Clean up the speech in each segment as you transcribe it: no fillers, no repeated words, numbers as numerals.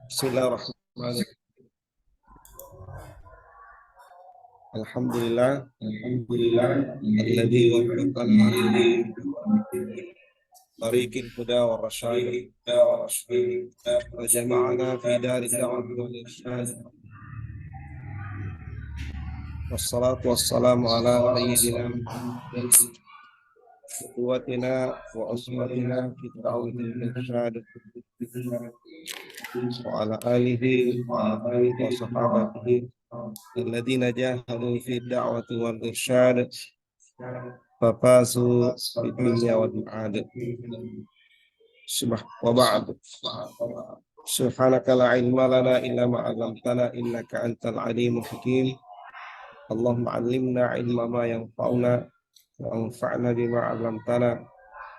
Bismillahirrahmanirrahim. Alhamdulillah, alladzi waffaqana tariqil huda war rasyad wa jama'ana fi darid da'wati wal irsyad. Wassalatu wassalamu ala sayyidina Muhammadin qudwatina wa uswatina fi da'wati wal irsyad wa ala alihi wa sahabatihi alladzina jahadu fi da'wati wal irsyad fafazu fid dunya wal ma'ad. Wa ba'd. Subhanaka la ilma lana illa ma 'allamtana innaka antal alimul hakim. Allahumma 'allimna ilma ma yanfa'una wa anfa'na bima 'allamtana.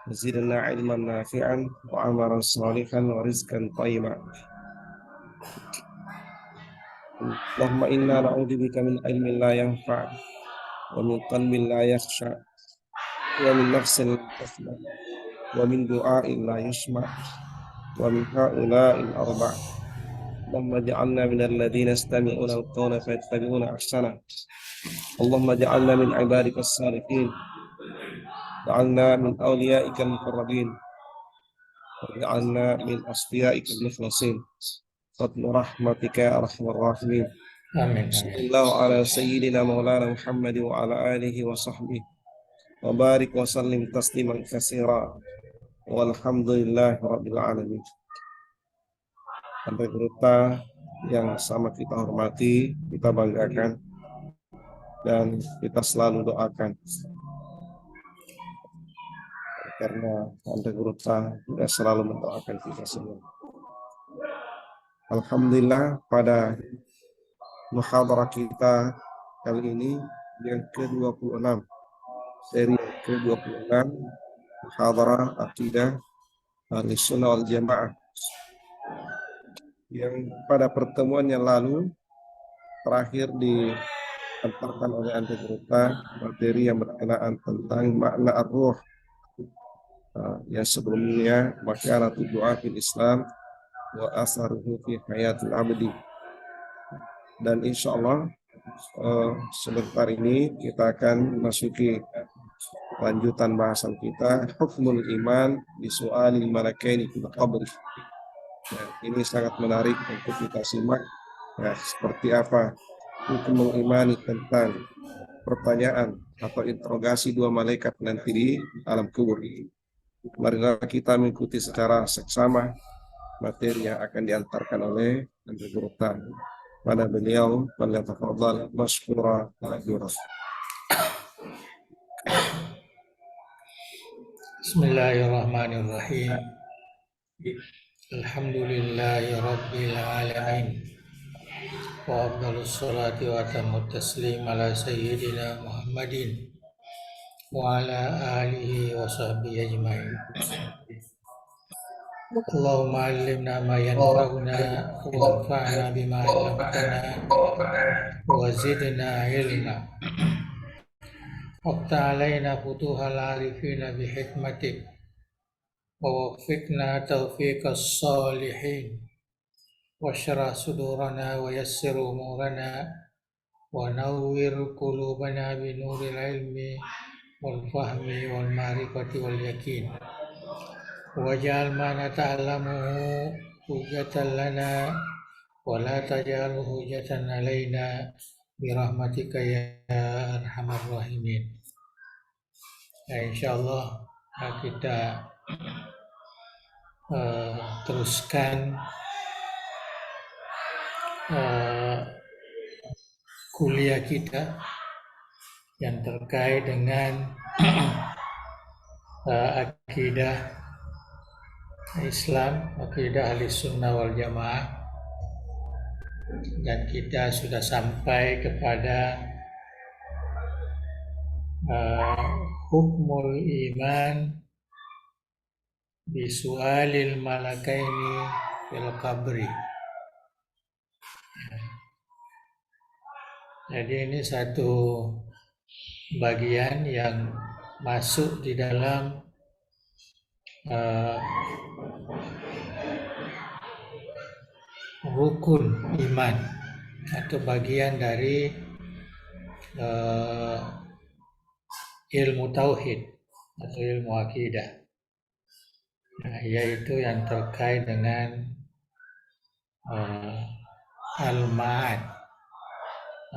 Zidna ilman nafi'an wa amalan salihan wa rizqan thayyiban. Allahumma inna na'udzubika min ilmin la yanfa' wa min qalbin la yakhsha wa min nafsin la tasma wa min du'a'in la yusma wa min ha'ula'il arba'. Allahumma ja'alna minal ladzina yastami'una al-qawla fayattabi'una ahsana. Allahumma ja'alna min ibadikas salihin. Ja'alna min awliya'ikal muqarrabin. Waj'alna min asfiya'ikal mukhlasin. Fadlu rahmatika ya arhamar rahimin. Amin. Sallallahu ala sayyidina maulana Muhammad wa ala alihi wa sahbihi wa barik wa sallim tasliman katsira. Walhamdulillahi rabbil alamin. Anggota yang sama kita hormati, kita banggakan, dan kita selalu doakan. Karena anggota kita selalu mendoakan kita semua. Alhamdulillah, pada muhadarah kita kali ini yang ke-26, seri ke-26 muhadarah akidah Ahlussunnah wal Jamaah, yang pada pertemuan yang lalu terakhir diantarkan oleh anggota materi yang berkenaan tentang makna ar-ruh, yang sebelumnya makanatul du'a fil Islam wa asaruhu fi hayatil abdi. Dan insya Allah sebentar ini kita akan masuki lanjutan bahasan kita, hukmul iman bi su'alil malakaini fil qabr. Ini sangat menarik untuk kita simak. Seperti apa hukum mengimani tentang pertanyaan atau interogasi dua malaikat nanti di alam kubur. Marilah kita mengikuti secara seksama materi yang akan diantarkan oleh anggota. Pada beliau, falyatafadhal mashkura ma'dzura. Bismillahirrahmanirrahim. Alhamdulillahi rabbil alamin. Wa afdhalus salati wa atammut taslim ala sayyidina Muhammadin wa ala alihi wa sahbihi ajma'in. Allahumma 'allimna ma yanfa'una wanfa'na bima 'allamtana wa zidna ilma. Waqta 'alaina futuhal 'arifina bi hikmatik wa waffiqna taufiqas salihin washrah sudurana wa yassir umurana wa nawwir qulubana bi nuril ilmi wal fahmi wal ma'rifati wal yakin waj'al ma nata'allamuhu hujjatan lana wa la taj'alhu hujjatan alaina bi rahmatika ya arhamar rahimin. Insyaallah kita teruskan kuliah kita yang terkait dengan akidah Islam, akidah Ahlussunnah wal Jamaah, dan kita sudah sampai kepada hukmul iman bisu'alil malakaini fil qabri. Jadi ini satu bagian yang masuk di dalam rukun iman atau bagian dari ilmu tauhid atau ilmu akidah. Nah, yaitu yang terkait dengan al-ma'ad,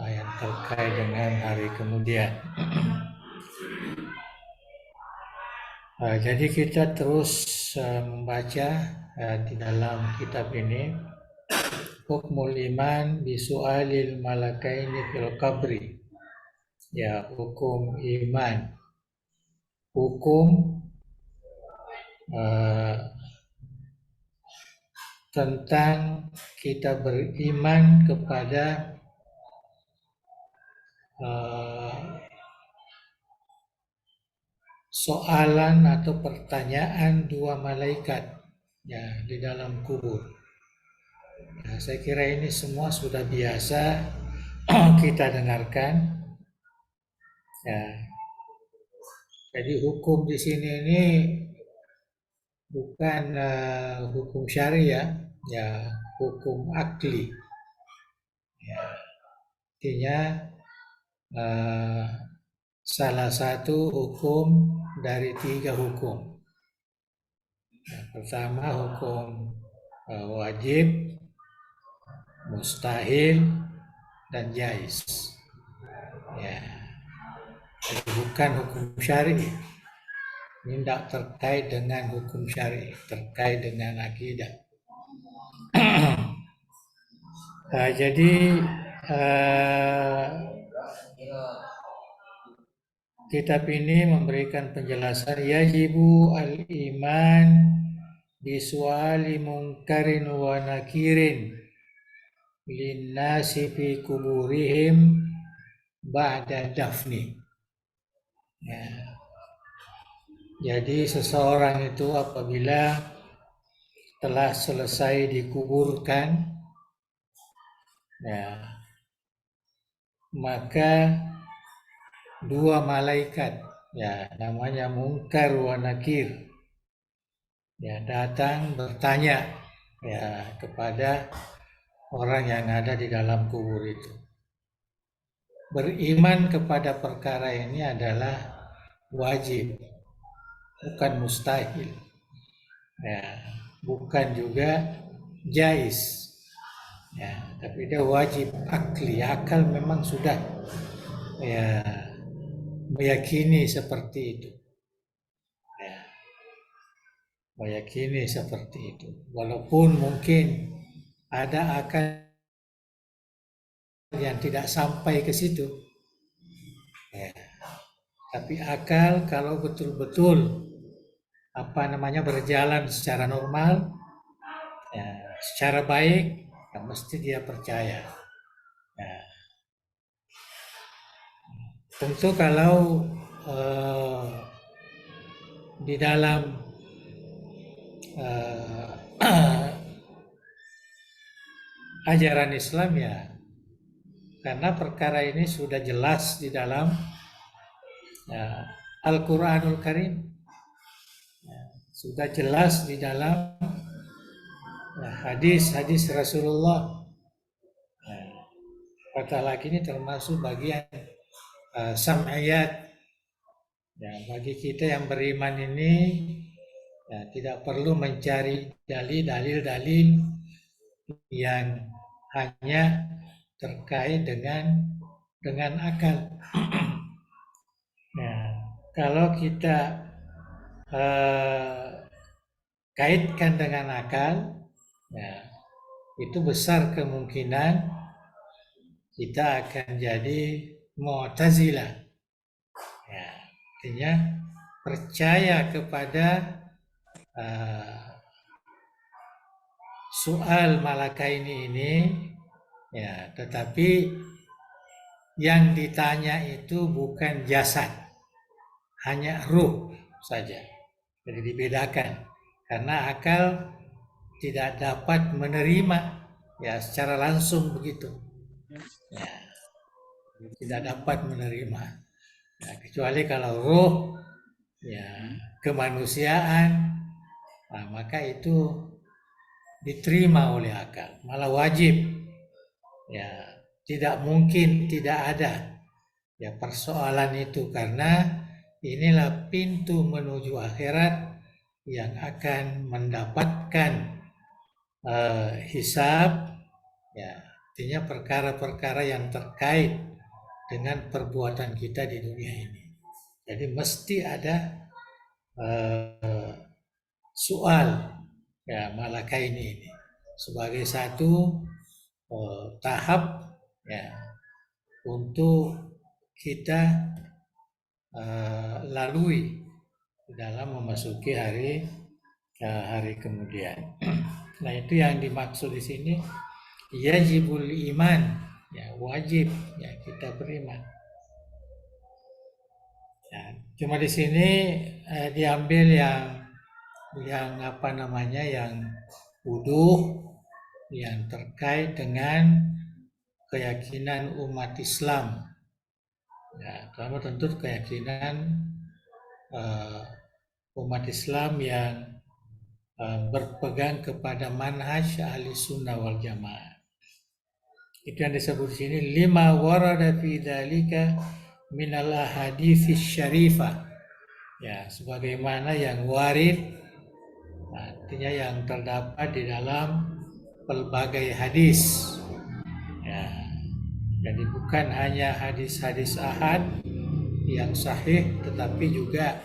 yang terkait dengan hari kemudian. Jadi kita terus membaca di dalam kitab ini hukmul iman bisu'alil malakaini fil qabri. Ya, hukum iman, hukum tentang kita beriman kepada soalan atau pertanyaan dua malaikat ya di dalam kubur. Nah, saya kira ini semua sudah biasa kita dengarkan. Ya, jadi hukum di sini ini bukan hukum syariah, ya hukum akli. Ya, artinya salah satu hukum dari 3 hukum. Yang pertama hukum wajib, mustahil, dan jais. Ya, jadi bukan hukum syari. Ini tidak terkait dengan hukum syari, terkait dengan akidah. Jadi kitab ini memberikan penjelasan yajibu al-iman bisuali munkarin wa nakirin linnasi fi kuburihim ba'da dafni. Ya. Jadi seseorang itu apabila telah selesai dikuburkan, ya, maka 2 malaikat, ya namanya Munkar wa Nakir, ya datang bertanya ya kepada orang yang ada di dalam kubur itu. Beriman kepada perkara ini adalah wajib, bukan mustahil, ya, bukan juga jais, ya, tapi dia wajib akli. Akal memang sudah ya meyakini seperti itu, ya, meyakini seperti itu. Walaupun mungkin ada akal yang tidak sampai ke situ, ya. Tapi akal kalau betul-betul berjalan secara normal, ya, secara baik, ya, mesti dia percaya. Ya. Tentu kalau di dalam ajaran Islam, ya, karena perkara ini sudah jelas di dalam Al-Quranul Karim, ya, sudah jelas di dalam hadis-hadis Rasulullah. Kata lagi ini termasuk bagian sam'iyat. Ya, bagi kita yang beriman ini, ya, tidak perlu mencari dalil-dalil yang hanya terkait dengan akal. Nah, kalau kita kaitkan dengan akal, ya, itu besar kemungkinan kita akan jadi Mu'tazilah. Ya, artinya percaya kepada soal malakaini ini, ya, tetapi yang ditanya itu bukan jasad, hanya ruh saja. Jadi dibedakan karena akal tidak dapat menerima ya secara langsung begitu. Ya, tidak dapat menerima. Ya, kecuali kalau ruh, ya, kemanusiaan, nah, maka itu diterima oleh akal, malah wajib. Ya, tidak mungkin tidak ada ya persoalan itu, karena inilah pintu menuju akhirat yang akan mendapatkan hisab, ya, artinya perkara-perkara yang terkait dengan perbuatan kita di dunia ini. Jadi mesti ada soal ya malaikat ini sebagai satu tahap ya untuk kita lalui dalam memasuki hari kemudian. Nah, itu yang dimaksud di sini yajibul iman, ya wajib ya kita beriman. Ya, cuma di sini diambil yang apa namanya yang wuduh yang terkait dengan keyakinan umat Islam. Ya, pertama tentu keyakinan umat Islam yang berpegang kepada manhaj ahli sunnah wal jamaah. Itu yang disebut di sini lima warada fi dzalika minal ahadits syarifah. Ya, sebagaimana yang warid, artinya yang terdapat di dalam pelbagai hadis. Ya, jadi bukan hanya hadis-hadis ahad yang sahih, tetapi juga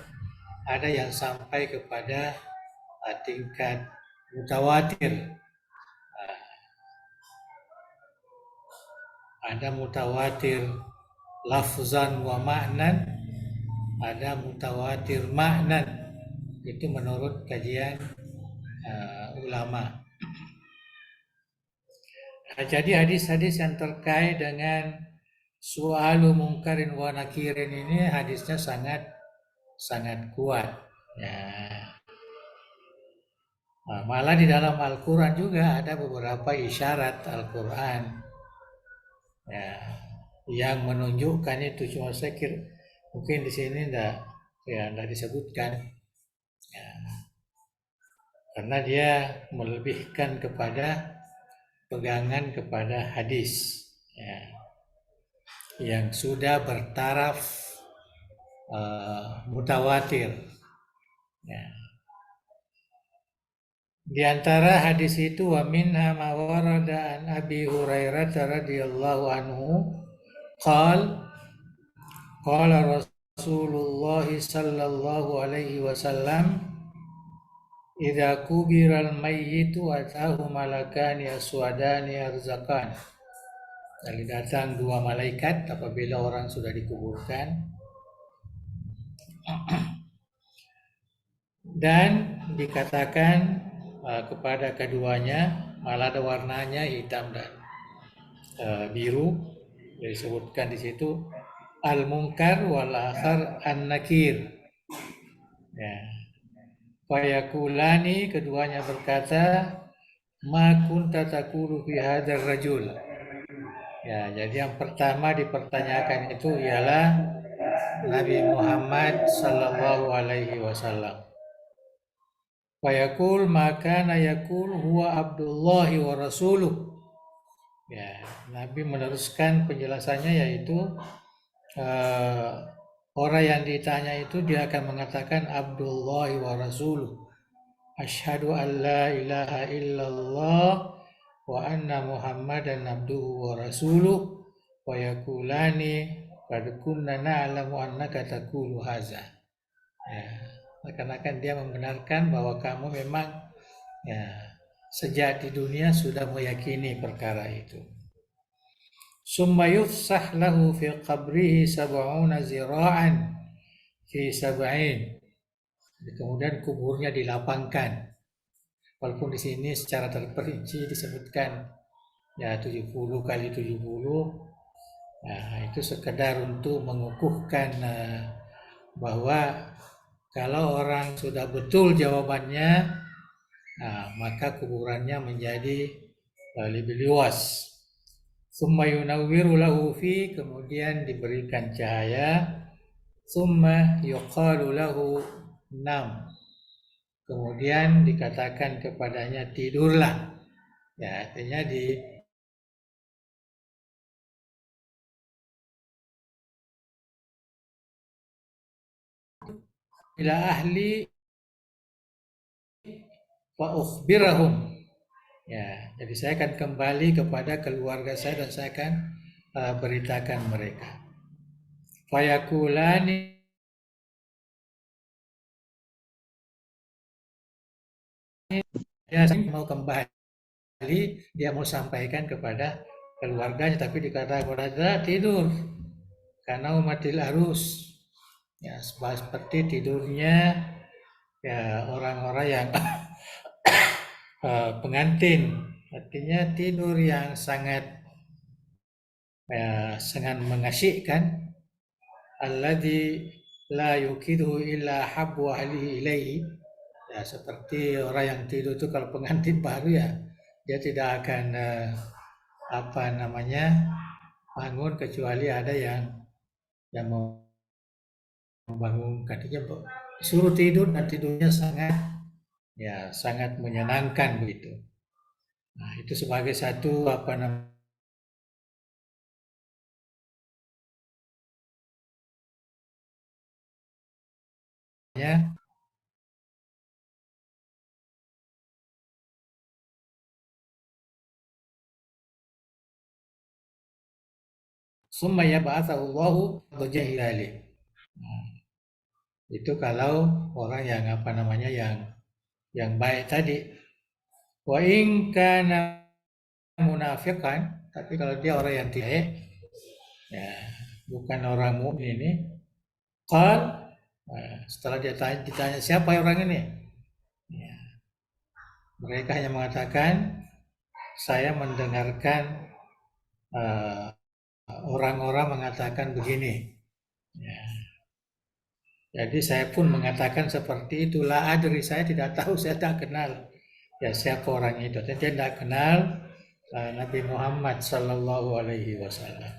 ada yang sampai kepada tingkat mutawatir. Ada mutawatir lafzan wa ma'nan, ada mutawatir ma'nan. Itu menurut kajian ulama. Nah, jadi hadis-hadis yang terkait dengan su'alu mungkarin wa nakirin ini hadisnya sangat kuat. Ya. Nah, malah di dalam Al-Quran juga ada beberapa isyarat Al-Quran ya, yang menunjukkan itu. Cuma saya kira mungkin di sini tidak disebutkan ya, karena dia melebihkan kepada pegangan kepada hadis ya, yang sudah bertaraf mutawatir ya. Di antara hadis itu wa minha ma warada an Abi Hurairah radhiyallahu anhu qala Rasulullah sallallahu alaihi wasallam idza kubiral mayyitu atahu malakani aswadani arzakan. Jadi datang dua malaikat apabila orang sudah dikuburkan dan dikatakan kepada keduanya, malah ada warnanya hitam dan biru, disebutkan di situ al-munkar wal akhar an-nakir. Ya. Fayakulani, keduanya berkata, ma kunta taqulu fi hadzal rajul. Ya, jadi yang pertama dipertanyakan itu ialah Nabi Muhammad sallallahu alaihi wasallam. Fayaqul maka nayakul huwa Abdullahi wa rasuluh. Ya, Nabi meneruskan penjelasannya yaitu orang yang ditanya itu dia akan mengatakan Abdullahi wa rasuluh. Asyhadu an la ilaha illallah wa anna Muhammadan abduhu wa rasuluh wa yaqulani qad kunna na'lamu annaka taqulu hadza. Ya, seakan-akan dia membenarkan bahwa kamu memang ya sejak di dunia sudah meyakini perkara itu. Summa yufsah lahu fi qabrihi sab'una zira'an fi sab'in. Kemudian kuburnya dilapangkan. Walaupun di sini secara terperinci disebutkan ya 70 kali 70. Nah, itu sekedar untuk mengukuhkan bahwa kalau orang sudah betul jawabannya, maka kuburannya menjadi lebih luas. Summa yunawwiru lahu fi, kemudian diberikan cahaya. Summa yuqalu lahu nam, kemudian dikatakan kepadanya tidurlah. Ya, artinya ila ahli wa ukhbirahum. Ya, jadi saya akan kembali kepada keluarga saya dan saya akan beritakan mereka. Fayakulani, dia mau kembali, dia mau sampaikan kepada keluarganya, tapi dikatakan kepada tidur karena umatil arus. Ya, seperti tidurnya ya orang-orang yang pengantin, artinya tidur yang sangat sangat mengasyikkan. Alladzi la yukiduhu illa habbu ahlihi ilaihi. Ya, seperti orang yang tidur itu kalau pengantin baru ya dia tidak akan bangun kecuali ada yang mau membangunkan. Dia suruh tidur dan tidurnya sangat menyenangkan begitu. Nah, itu sebagai satu summa yab'atsahu Allahu dhajjahilali. Nah, itu kalau orang yang baik tadi. Wa in kana munafiqan, tapi kalau dia orang yang tidak, ya bukan orang mukmin ini, setelah dia ditanya siapa orang ini, ya, mereka hanya mengatakan saya mendengarkan orang-orang mengatakan begini. Ya. Jadi saya pun mengatakan seperti itulah adri, saya tidak tahu, saya tak kenal ya siapa orang itu. Dia tidak kenal Nabi Muhammad Sallallahu Alaihi Wasallam.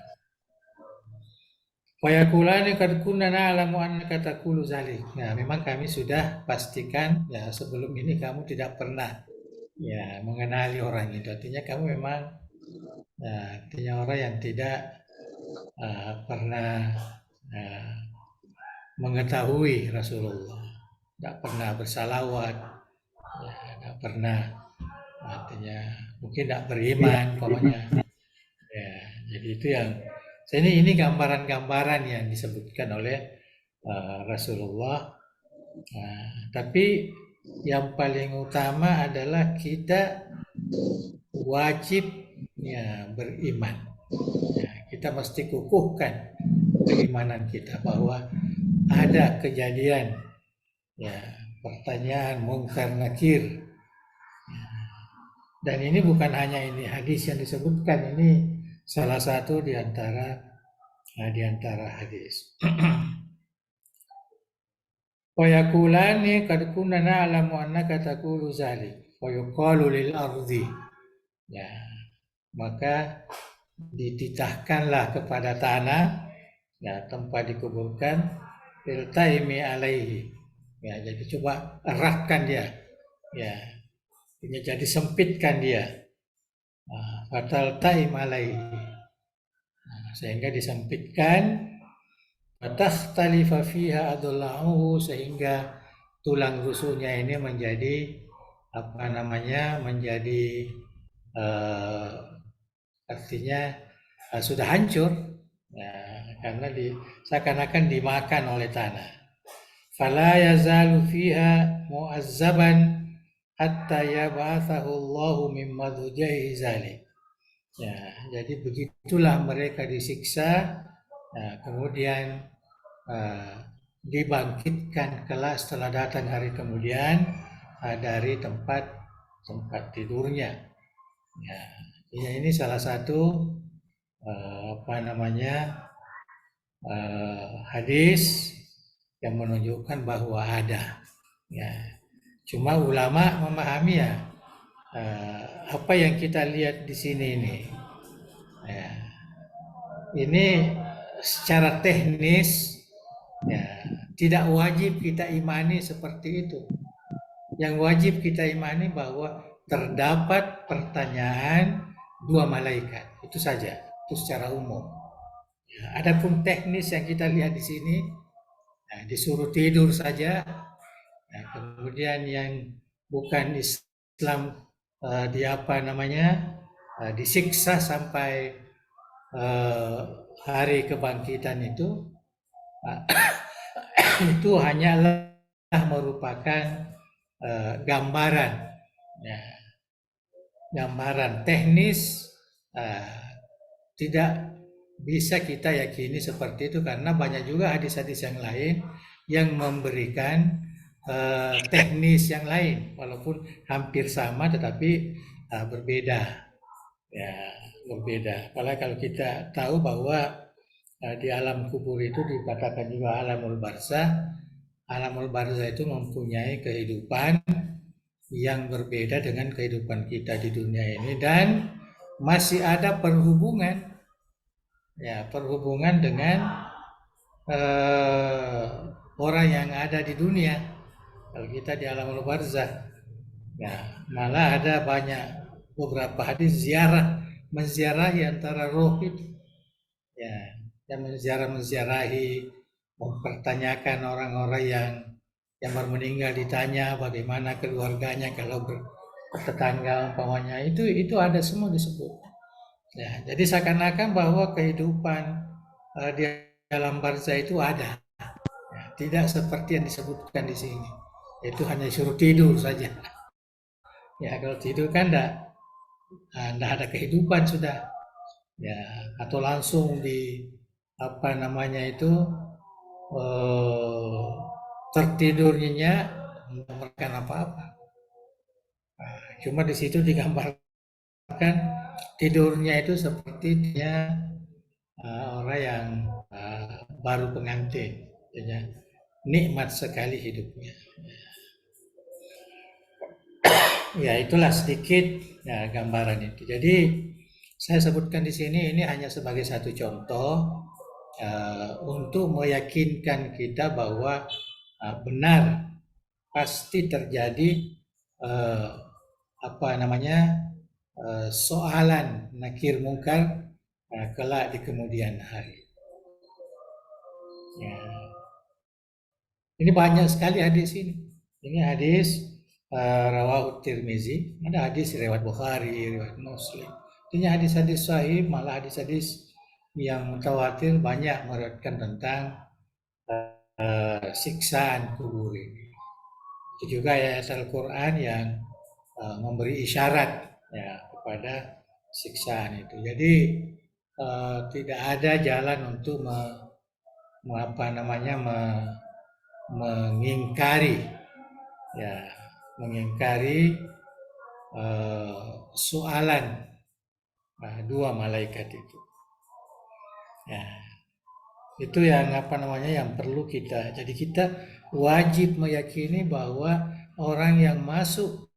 Wayakulani kad kunna na'lamu annaka taqulu zalik. Nah, memang kami sudah pastikan ya sebelum ini kamu tidak pernah ya mengenali orang itu. Artinya kamu memang artinya orang yang tidak pernah mengetahui Rasulullah, tidak pernah bersalawat, ya, tidak pernah, artinya mungkin tidak beriman, pokoknya. Ya, jadi itu yang ini gambaran-gambaran yang disebutkan oleh Rasulullah. Tapi yang paling utama adalah kita wajib ya beriman. Ya, kita mesti kukuhkan keimanan kita bahwa ada kejadian ya pertanyaan mungkar nakir ya. Dan ini bukan hanya ini hadis yang disebutkan, ini salah satu di antara hadis. Wa yaqulani qad kunna na'lamu annaka taqulu zalik wa yuqalu lil ardi. Ya, maka dititahkanlah kepada tanah ya tempat dikuburkan iltaimi alaihi. Ya, jadi coba eratkan dia. Ya, ini jadi sempitkan dia. Fatal taim alaihi. Sehingga disempitkan fatakhtalifa fiha adullahu, sehingga tulang rusuknya ini menjadi menjadi artinya sudah hancur ya, karena seakan-akan dimakan oleh tanah. Fala yazalu fiha mu'azzaban hatta yab'athahu Allahu min madhujahi zalik. Ya, jadi begitulah mereka disiksa, kemudian dibangkitkan kelak setelah datang hari kemudian dari tempat tidurnya. Ya, ini salah satu hadis yang menunjukkan bahwa ada. Ya, cuma ulama memahami ya apa yang kita lihat di sini ini. Ya, ini secara teknis ya tidak wajib kita imani seperti itu. yang wajib kita imani bahwa terdapat pertanyaan dua malaikat. Itu saja, itu secara umum. Ya, adapun teknis yang kita lihat di sini, nah, disuruh tidur saja. Nah, kemudian yang bukan Islam di apa namanya disiksa sampai hari kebangkitan itu itu hanyalah merupakan gambaran, ya, gambaran teknis. Tidak bisa kita yakini seperti itu karena banyak juga hadis-hadis yang lain yang memberikan teknis yang lain, walaupun hampir sama tetapi berbeda, ya, berbeda. Apalagi kalau kita tahu bahwa di alam kubur itu dikatakan juga alamul barzah. Alamul barzah itu mempunyai kehidupan yang berbeda dengan kehidupan kita di dunia ini, dan masih ada perhubungan, ya, perhubungan dengan orang yang ada di dunia. Kalau kita di alamul barzah, ya, malah ada banyak beberapa hadis menziarahi antara roh itu, ya, yang menziarahi, mempertanyakan orang-orang yang baru meninggal, ditanya bagaimana keluarganya kalau bertetangga umpamanya, itu ada semua disebut. Ya, jadi seakan-akan bahwa kehidupan di alam barzah itu ada, ya, tidak seperti yang disebutkan di sini. Itu hanya disuruh tidur saja. Ya, kalau tidur kan enggak ada kehidupan sudah. Ya, atau langsung di apa namanya itu tertidurnya memerlukan apa-apa. Cuma di situ digambarkan tidurnya itu sepertinya orang yang baru pengantin, ya, nikmat sekali hidupnya. Ya, itulah sedikit, ya, gambaran itu. Jadi saya sebutkan di sini ini hanya sebagai satu contoh untuk meyakinkan kita bahwa benar pasti terjadi apa namanya soalan nakir mungkar kelak di kemudian hari. Ya. Ini banyak sekali hadis ini. Ini hadis rawahu Tirmizi, ada hadis riwayat Bukhari, riwayat Muslim. Ini hadis-hadis sahih, malah hadis-hadis yang mutawatir banyak meriwayatkan tentang siksaan kubur ini. Itu juga ayat Al-Quran yang memberi isyarat, ya, kepada siksaan itu. Jadi tidak ada jalan untuk mengingkari, ya, mengingkari soalan dua malaikat itu. Ya, itu yang yang perlu kita. Jadi kita wajib meyakini bahwa orang yang masuk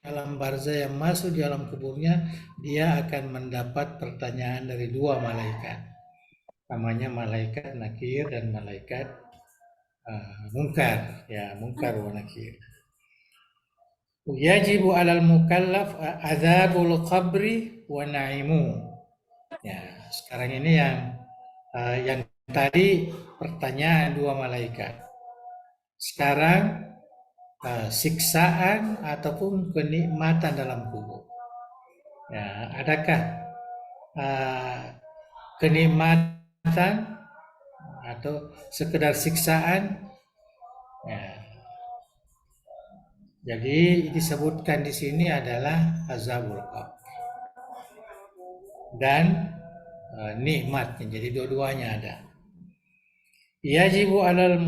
alam barzah, yang masuk di alam kuburnya, dia akan mendapat pertanyaan dari dua malaikat. Namanya malaikat nakir dan malaikat mungkar, ya, mungkar wa nakir. Yajibu alal mukallaf adzabul qabri wa na'imu. Ya, sekarang ini yang tadi pertanyaan dua malaikat. Sekarang siksaan ataupun kenikmatan dalam kubur. Ya, adakah kenikmatan atau sekedar siksaan? Ya. Jadi disebutkan di sini adalah azabul qabr dan nikmatnya. Jadi dua-duanya ada. Yajibu alal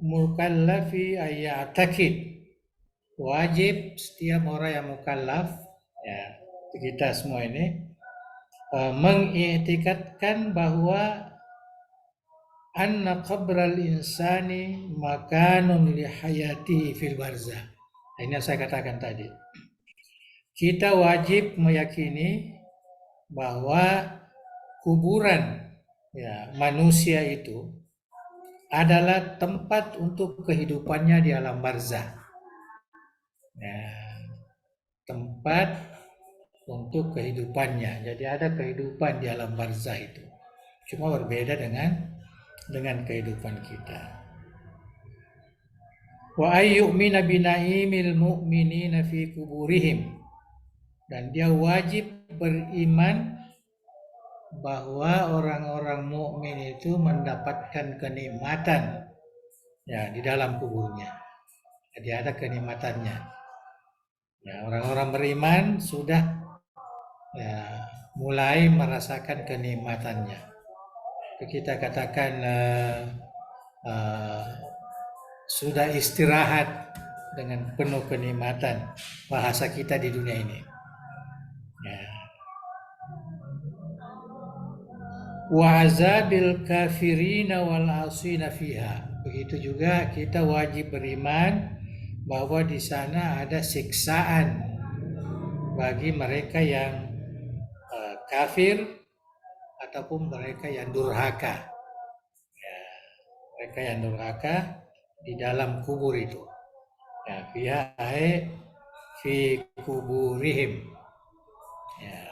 mukallafi ayya'takid. Wajib setiap orang yang mukallaf, ya, kita semua ini mengiktikadkan bahwa anna qabral insani makanun li hayati fil barzah. Ini yang saya katakan tadi. Kita wajib meyakini bahwa kuburan, ya, manusia itu adalah tempat untuk kehidupannya di alam barzah. Ya, tempat untuk kehidupannya. Jadi ada kehidupan di alam barzah itu. Cuma berbeda dengan kehidupan kita. Wa ayyumina binaimil mu'minina fi kuburihim. Dan dia wajib beriman bahwa orang-orang mukmin itu mendapatkan kenikmatan ya di dalam kuburnya. Jadi ada kenikmatannya. Ya, orang-orang beriman sudah ya, mulai merasakan kenikmatannya. Kita katakan uh, sudah istirahat dengan penuh kenikmatan bahasa kita di dunia ini. Ya. Wa azabil kafirina wal asina fiha. Begitu juga kita wajib beriman bahwa di sana ada siksaan bagi mereka yang kafir ataupun mereka yang durhaka. Ya, mereka yang durhaka di dalam kubur itu. Ya, fiha fi kuburihim. Ya.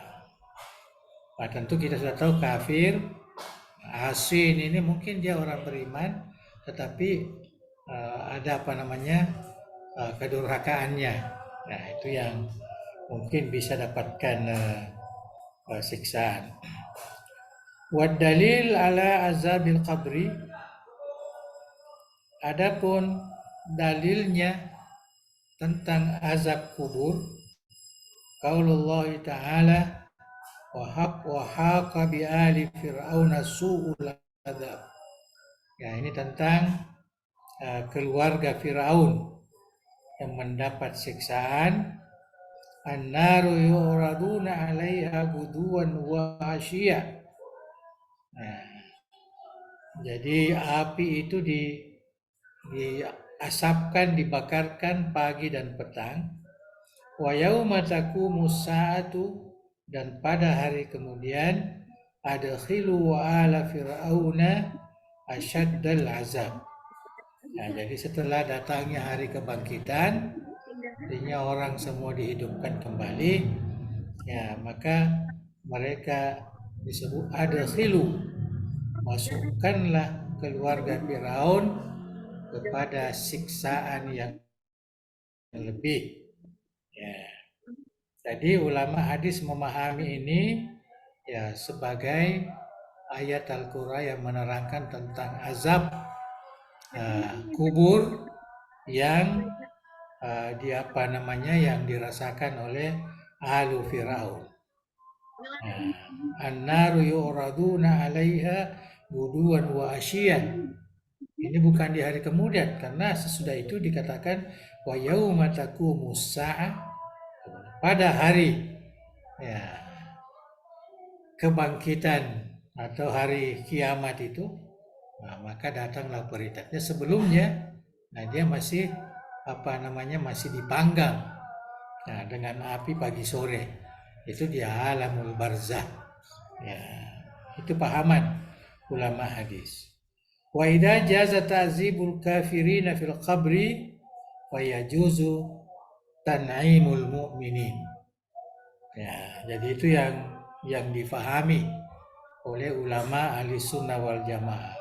Nah, tentu kita sudah tahu kafir, asin ini mungkin dia orang beriman, tetapi ada apa namanya kedurhakaannya. Nah itu yang mungkin bisa dapatkan siksaan. Wad dalil ala azabil qabri. Adapun dalilnya tentang azab kubur, qaulullah ta'ala wa haqa bi ali fir'auna su'ul adzab. Ya, ini tentang keluarga Firaun yang mendapat siksaan. An-naru yu'raduna 'alaiha guduwan wa 'ashiyya. Nah, jadi api itu diasapkan, dibakarkan pagi dan petang. Wa yauma taqumus sa'atu, dan pada hari kemudian adkhilu ala fir'auna asyaddal azab. Nah, jadi setelah datangnya hari kebangkitan, artinya orang semua dihidupkan kembali, ya maka mereka disebut adkhilu, masukkanlah keluarga Firaun kepada siksaan yang lebih. Ya. Jadi ulama hadis memahami ini ya sebagai ayat Al-Qur'an yang menerangkan tentang azab kubur yang yang dirasakan oleh ahlu Firaun. An-naru yu'raduna 'alaiha guduwan wa asyiyan. Ini bukan di hari kemudian, karena sesudah itu dikatakan wa yauma taqumus sa'ah, pada hari ya, kebangkitan atau hari kiamat itu, nah, maka datanglah beritanya. Sebelumnya, nah dia masih masih dipanggang nah, dengan api pagi sore. Itu di alamul barzah. Ya, itu pahaman ulama hadis. Wa idza jaza ta'zibul kafirina fil qabri wa yajuzu tan'imul mu'minin. Ya, jadi itu yang difahami oleh ulama ahli sunnah wal jamaah.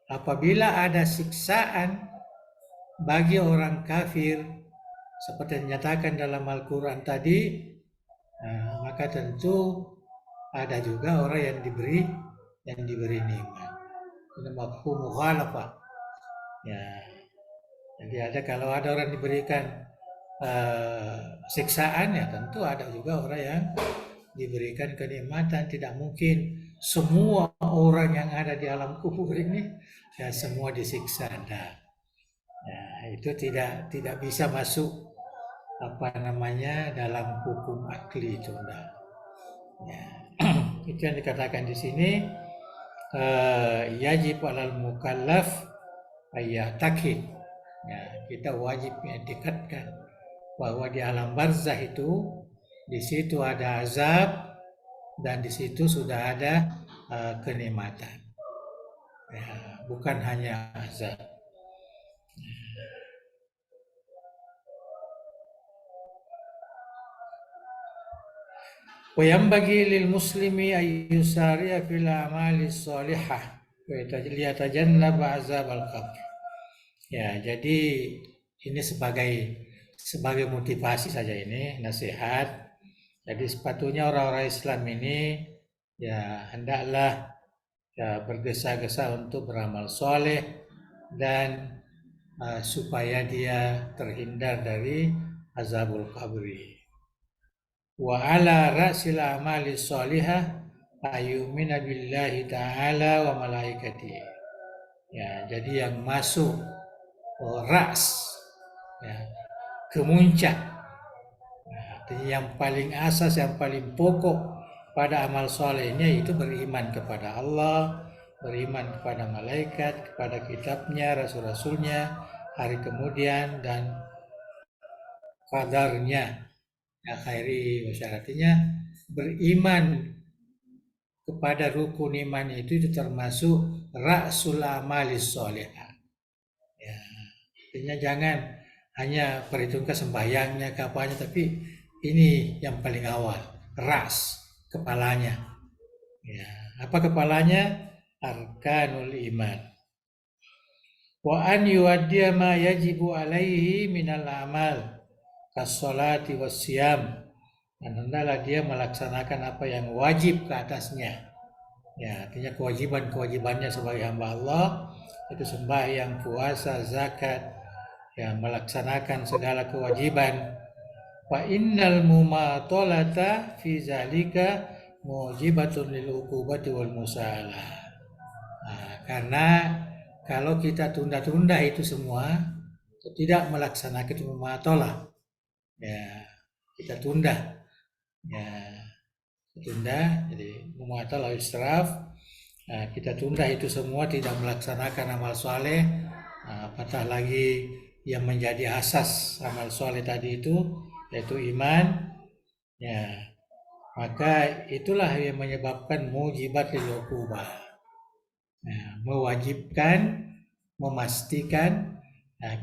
Apabila ada siksaan bagi orang kafir seperti yang dinyatakan dalam Al-Quran tadi, maka tentu ada juga orang yang diberi nikmat. Ini mafhum mukhalafah. Ya, jadi kalau ada orang diberikan siksaan, ya tentu ada juga orang yang diberikan kenikmatan. Tidak mungkin semua orang yang ada di alam kubur ini ya semua disiksa. Nah, itu tidak bisa masuk dalam hukum akli itu. Nah, ya. Itu yang dikatakan di sini, yajib alal mukallaf ayyatakid. Ya, kita wajib dekatkan bahwa di alam barzah itu di situ ada azab dan di situ sudah ada kenikmatan. Ya, bukan hanya azab. Wa yanbaghi lil muslimi ay yusari'a fil a'mali shalihah wa yatajannaba azabal qabr. Ya, jadi ini sebagai motivasi saja, ini nasihat. Jadi sepatutnya orang-orang Islam ini ya hendaklah ya bergesa-gesa untuk beramal soleh dan supaya dia terhindar dari azabul qabri. Wa ala ra'sil amali sholihah ayyumina billahi ta'ala wa malaikatihi. Ya, jadi yang masuk ras ya, ke muncak. Nah, artinya yang paling asas, yang paling pokok pada amal solehnya itu beriman kepada Allah, beriman kepada malaikat, kepada kitabnya, rasul-rasulnya, hari kemudian, dan qadarnya. Ya, khairi wasyaratinya, beriman kepada rukun iman itu termasuk ra'sul amalis sholihah. Ya, artinya jangan hanya perhitungkan sembahyangnya ke apanya, tapi ini yang paling awal, ras, kepalanya. Ya, apa kepalanya? Arkanul iman. Wa an yuaddiya ma yajibu alaihi minal amal kas-sholati was-siyam. Dan hendaklah dia melaksanakan apa yang wajib ke atasnya. Ya, artinya kewajiban-kewajibannya sebagai hamba Allah itu sembahyang, puasa, zakat, ya melaksanakan segala kewajiban. Fa innal mumatalata fi zalika mujibatun lil uqubati wal musalah. Nah, karena kalau kita tunda-tunda itu semua, tidak melaksanakan itu mumatalah, ya kita tunda, ya tunda, jadi mumatalah israf. Nah, kita tunda itu semua, tidak melaksanakan amal soleh, apatah lagi yang menjadi asas amal soleh tadi itu, yaitu iman, ya maka itulah yang menyebabkan mujibat lil uqubah, mewajibkan, memastikan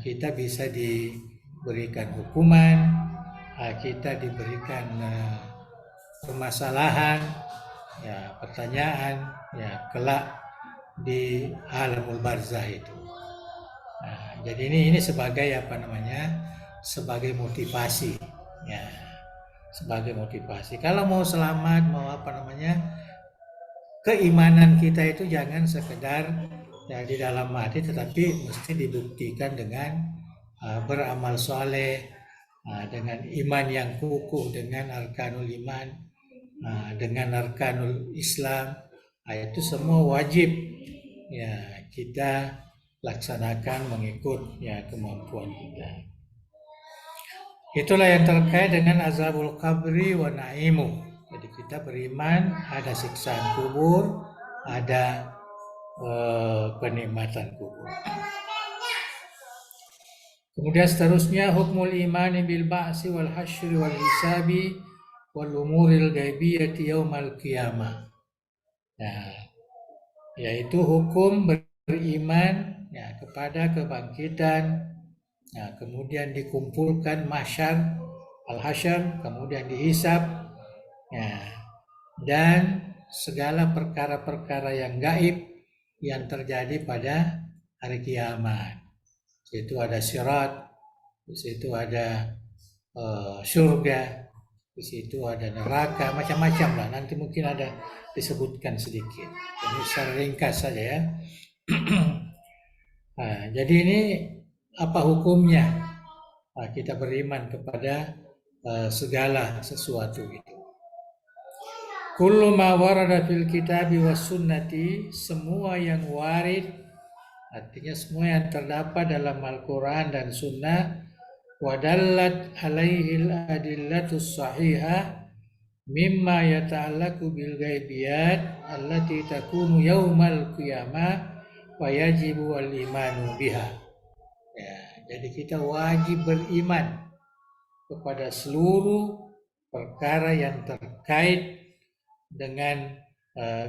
kita bisa diberikan hukuman, kita diberikan permasalahan, ya pertanyaan, ya kelak di alamul barzah itu. Nah, jadi ini sebagai apa namanya, sebagai motivasi, ya sebagai motivasi. Kalau mau selamat, mau apa namanya, keimanan kita itu jangan sekedar ya di dalam hati, tetapi mesti dibuktikan dengan beramal soleh, dengan iman yang kukuh, dengan arkanul iman, dengan arkanul Islam. Itu semua wajib ya kita laksanakan mengikut ya kemampuan kita. Itulah yang terkait dengan azabul qabri wa na'imu. Jadi kita beriman ada siksaan kubur, ada penikmatan kubur. Kemudian seterusnya hukmul imani bil ba'si wal hasyri wal hisabi wal umuril ghaibiyati yaumal qiyamah. Nah, yaitu hukum beriman ya kepada kebangkitan, ya, kemudian dikumpulkan mahsyar, al-hasyr, kemudian dihisab, ya, dan segala perkara-perkara yang gaib yang terjadi pada hari kiamat. Di situ ada sirat, di situ ada surga, di situ ada neraka, macam-macam lah. Nanti mungkin ada disebutkan sedikit. Ini secara ringkas saja ya. Jadi ini apa hukumnya? Kita beriman kepada segala sesuatu itu. Kullu ma warada fil kitabi was sunnati, semua yang warid, artinya semua yang terdapat dalam Al-Quran dan Sunnah, wadallat alaihi al-adillatus sahihah mimma yata'allaku bil ghaibiyat allati takunu yaumal qiyamah wa yajibu al-imanu biha. Ya, jadi kita wajib beriman kepada seluruh perkara yang terkait dengan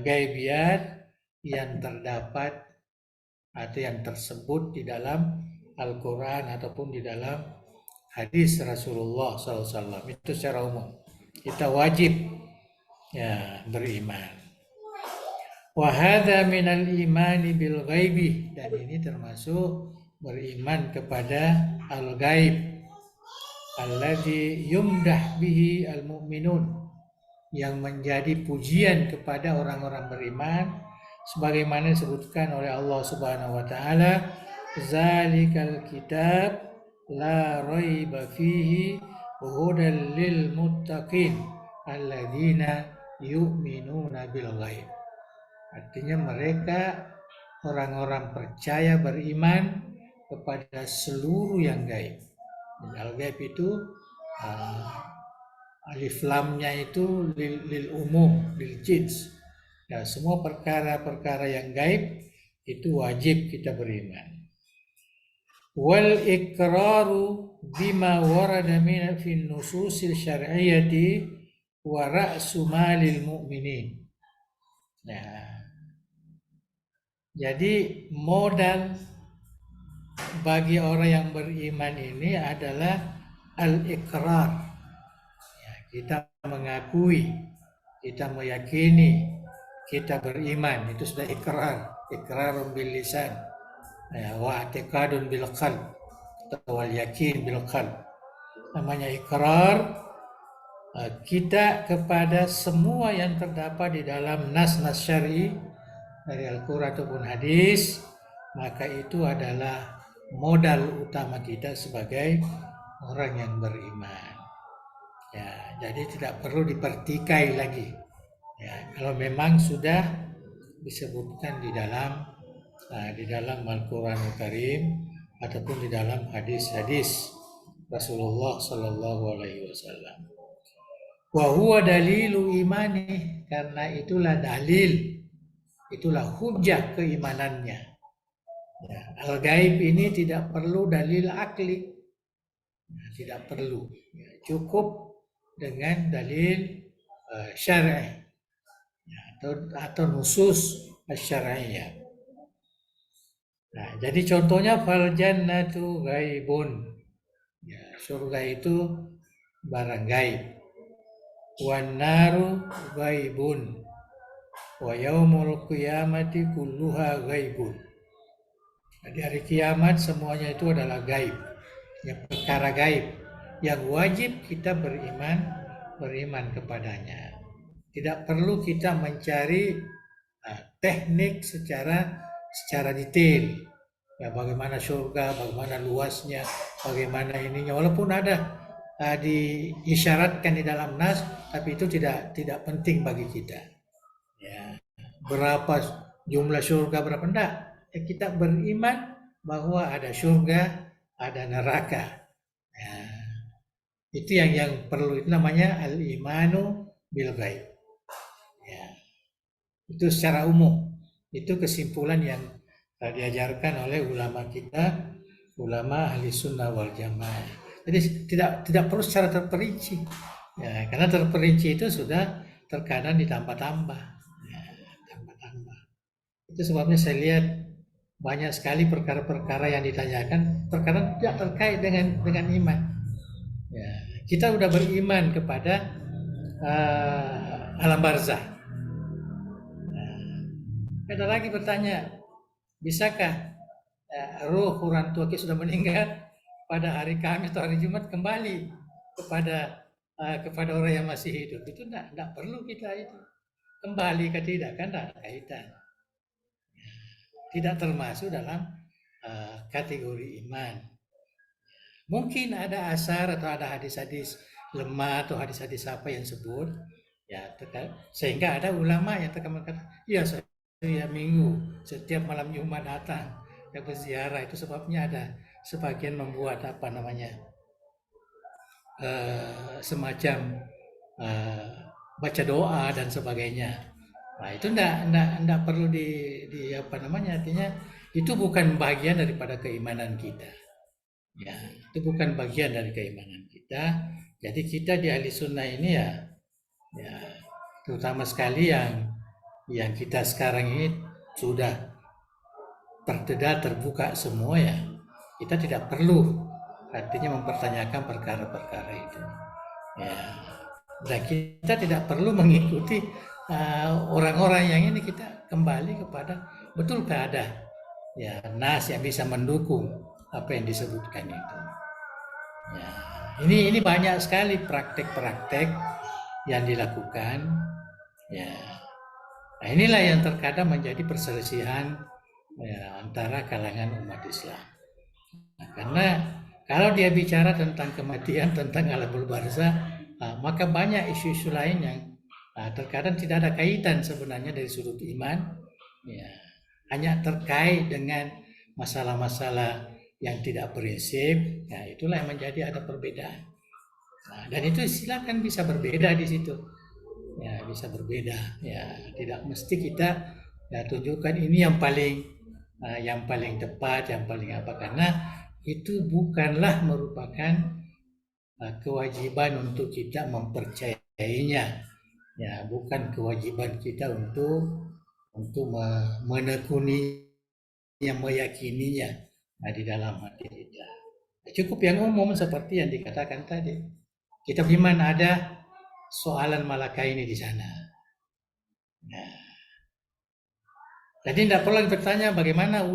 ghaibiyat yang terdapat atau yang tersebut di dalam Al-Quran ataupun di dalam hadis Rasulullah SAW. Itu secara umum kita wajib ya, beriman. Wa hadza minal imani bil ghaibi, dan ini termasuk beriman kepada al-ghaib, alladzi yumdah bihi al-mu'minun, yang menjadi pujian kepada orang-orang beriman sebagaimana disebutkan oleh Allah Subhanahu wa taala, zalikal kitab la raiba fihi hudal lil muttaqin alladzina yu'minuna bil ghaib. Artinya mereka orang-orang percaya beriman kepada seluruh yang gaib. Al-gaib itu alif lamnya itu lil umum, lil jins. Ya, semua perkara-perkara yang gaib itu wajib kita beriman. Wal iqraru bima warada min fi nususil syar'iyyati wa ra'su malil mu'minin. Nah, jadi modal bagi orang yang beriman ini adalah al-iqrar. Ya, kita mengakui, kita meyakini, kita beriman, itu sudah ikrar, ikrarun bil lisan, ya, wa i'tiqadun bil qalb, atau wal yakin bil qalb. Namanya ikrar, kita kepada semua yang terdapat di dalam nas-nas syar'i dari Al-Quran ataupun hadis, maka itu adalah modal utama kita sebagai orang yang beriman. Ya, jadi tidak perlu dipertikai lagi. Ya, kalau memang sudah disebutkan di dalam Al-Quranul Karim ataupun di dalam hadis-hadis Rasulullah Sallallahu Alaihi Wasallam. Wa huwa dalilu imani, karena itulah dalil, itulah hujah keimanannya. Ya, al-gaib ini tidak perlu dalil akli, tidak perlu, ya, cukup dengan dalil syar'i, ya, atau nusus syar'iyah. Nah, jadi contohnya fal jannatu ghaibun, ya, surga itu barang gaib. Wan naru ghaibun wa yaumul qiyamati kulluha ghaibun. Di hari kiamat semuanya itu adalah gaib, yang perkara gaib yang wajib kita beriman kepadanya. Tidak perlu kita mencari teknik secara detail, ya, bagaimana surga, bagaimana luasnya, bagaimana ininya, walaupun ada diisyaratkan di dalam nas, tapi itu tidak penting bagi kita. Ya, berapa jumlah surga, berapa enggak? Ya, kita beriman bahwa ada surga, ada neraka. Ya, itu yang perlu, itu namanya al-imanu bil ghaib. Ya, itu secara umum. Itu kesimpulan yang diajarkan oleh ulama kita, ulama ahli sunnah wal jamaah. Jadi tidak perlu secara terperinci, ya, karena terperinci itu sudah terkadang ditambah-tambah, ya, tambah-tambah. Itu sebabnya saya lihat banyak sekali perkara-perkara yang ditanyakan terkadang tidak terkait dengan iman. Ya, kita udah beriman kepada alam barzah. Nah, ada lagi bertanya, bisakah ruh orang tua kita sudah meninggal pada hari Kamis atau hari Jumat kembali kepada orang yang masih hidup? Itu tidak perlu kita itu kembali ke tidak, kan tidak ada kaitan, tidak termasuk dalam kategori iman. Mungkin ada asar atau ada hadis-hadis lemah atau hadis-hadis apa yang sebut, ya, sehingga ada ulama yang terkata, ya saya minggu setiap malam Jumat datang ya berziarah, itu sebabnya ada sebagian membuat apa namanya semacam baca doa dan sebagainya. Nah, itu enggak perlu di apa namanya, artinya itu bukan bagian daripada keimanan kita. Ya, itu bukan bagian dari keimanan kita. Jadi kita di ahli sunnah ini ya terutama sekali yang kita sekarang ini sudah terbuka semua, ya, kita tidak perlu artinya mempertanyakan perkara-perkara itu. Ya, Dan kita tidak perlu mengikuti orang-orang yang ini, kita kembali kepada betulkah ada ya nas yang bisa mendukung apa yang disebutkan itu. Ya, ini banyak sekali praktek-praktek yang dilakukan. Ya, nah inilah yang terkadang menjadi perselisihan ya, antara kalangan umat Islam. Nah, karena kalau dia bicara tentang kematian, tentang alamul barzah, maka banyak isu-isu lain yang terkadang tidak ada kaitan sebenarnya dari sudut iman, ya, hanya terkait dengan masalah-masalah yang tidak prinsip, ya itulah yang menjadi ada perbedaan. Nah, dan itu silakan bisa berbeda di situ, ya bisa berbeda, ya tidak mesti kita ya tunjukkan ini yang paling tepat, yang paling apa, karena itu bukanlah merupakan kewajiban untuk kita mempercayainya, ya bukan kewajiban kita untuk menekuni yang meyakininya di dalam hati kita. Cukup yang umum seperti yang dikatakan tadi. Kita beriman ada soalan malaka ini di sana. Nah, jadi tidak perlu bertanya bagaimana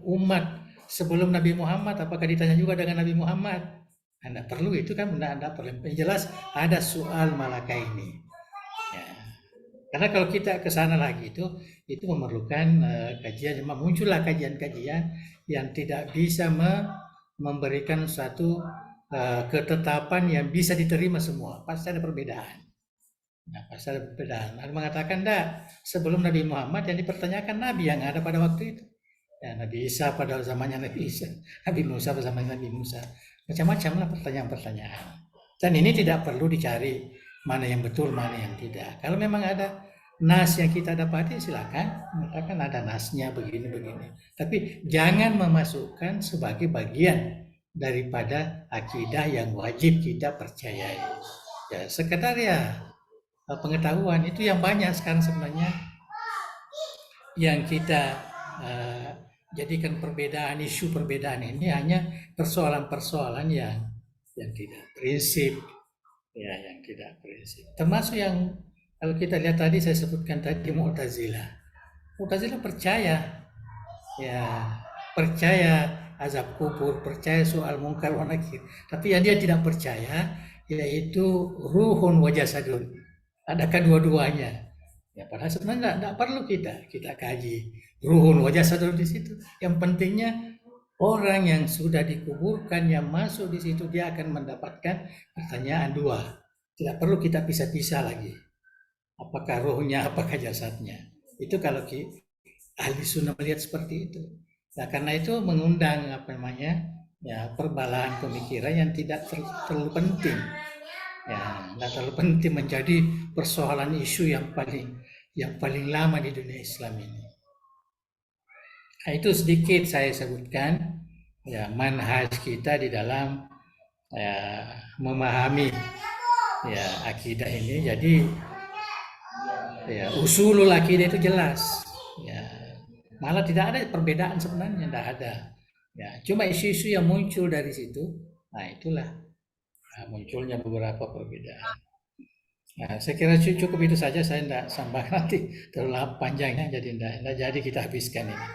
umat sebelum Nabi Muhammad, apakah ditanya juga dengan Nabi Muhammad? Anda perlu itu kan, Anda perlu. Yang jelas ada soal malaka ini. Ya. Karena kalau kita ke sana lagi itu memerlukan kajian, muncullah kajian-kajian yang tidak bisa memberikan suatu ketetapan yang bisa diterima semua. Pasti ada perbedaan. Nah, pasti ada perbedaan. Ada mengatakan enggak, sebelum Nabi Muhammad yang dipertanyakan Nabi yang ada pada waktu itu. Ya, Nabi Isa pada zamannya Nabi Isa, Nabi Musa pada zamannya Nabi Musa. Macam-macam lah pertanyaan-pertanyaan. Dan ini tidak perlu dicari mana yang betul, mana yang tidak. Kalau memang ada nas yang kita dapati, silakan mengatakan ada nasnya begini-begini. Tapi jangan memasukkan sebagai bagian daripada akidah yang wajib kita percayai. Ya, sekedar ya pengetahuan itu yang banyak sekarang sebenarnya yang kita jadikan perbedaan, isu perbedaan ini hanya persoalan-persoalan yang tidak prinsip, ya yang tidak prinsip. Termasuk yang kalau kita lihat tadi saya sebutkan tadi Mu'tazilah. Mu'tazilah percaya azab kubur, percaya soal mungkar wa nakir. Tapi yang dia tidak percaya yaitu ruhun wa jasadun. Ada kedua-duanya. Ya, padahal sebenarnya tidak perlu kita kaji ruhun wa jasadun di situ. Yang pentingnya orang yang sudah dikuburkan yang masuk di situ dia akan mendapatkan pertanyaan dua. Tidak perlu kita pisah-pisah lagi. Apakah ruhnya, apakah jasadnya. Itu kalau ahli sunnah melihat seperti itu. Nah, karena itu mengundang perbalahan pemikiran yang tidak terlalu penting. Ya, tidak terlalu penting menjadi persoalan isu yang paling lama di dunia Islam ini. Nah, itu sedikit saya sebutkan ya manhaj kita di dalam memahami ya akidah ini. Jadi ya usulul akidah itu jelas. Ya, malah tidak ada perbedaan sebenarnya, tidak ada. Ya, cuma isu-isu yang muncul dari situ. Nah, itulah munculnya beberapa perbedaan. Nah, saya kira cukup itu saja, saya tidak sampai nanti terlalu panjangnya, jadi tidak jadi kita habiskan ini.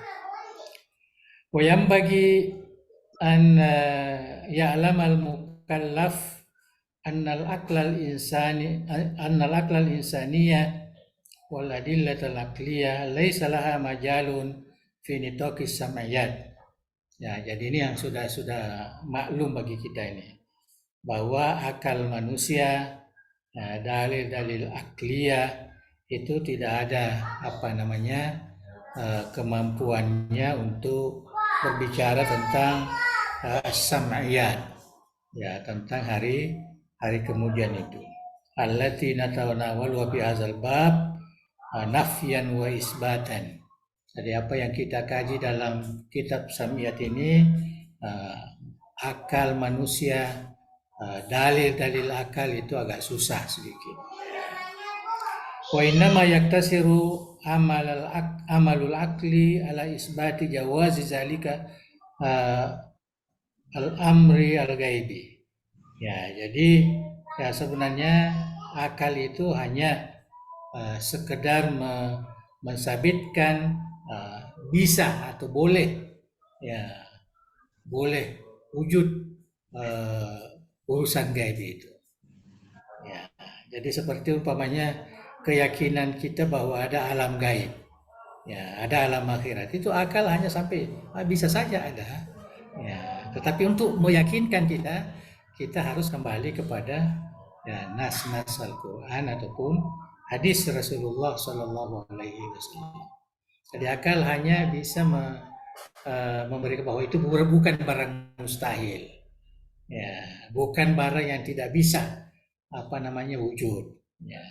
Yang bagi an ya'lam al-mukallaf annal aqlal insaniya wal adillatul aqliyah laisa laha majalun fi nitaqis sam'iyat. Ya, jadi ini yang sudah maklum bagi kita ini, bahwa akal manusia, dalil-dalil akliyah itu tidak ada kemampuannya untuk berbicara tentang as-sam'iyat, ya tentang hari kemudian itu. Allati natawanawalu fi hadzal bab nafyan wa isbatan. Jadi apa yang kita kaji dalam kitab Sam'iyat ini, akal manusia, dalil-dalil akal itu agak susah sedikit. Wa innama yaktasiru amalul akli ala isbati jawazi zalika al-amri al-ghaibi. Ya, jadi ya sebenarnya akal itu hanya sekedar mensabitkan bisa atau boleh, ya boleh wujud urusan gaib itu. Ya, jadi seperti umpamanya keyakinan kita bahwa ada alam gaib, ya ada alam akhirat, itu akal hanya sampai bisa saja ada, ya. Tetapi untuk meyakinkan kita harus kembali kepada ya nas-nas Al-Quran ataupun hadis Rasulullah Shallallahu Alaihi Wasallam. Jadi akal hanya bisa memberi bahwa itu bukan barang mustahil, ya bukan barang yang tidak bisa wujud, ya.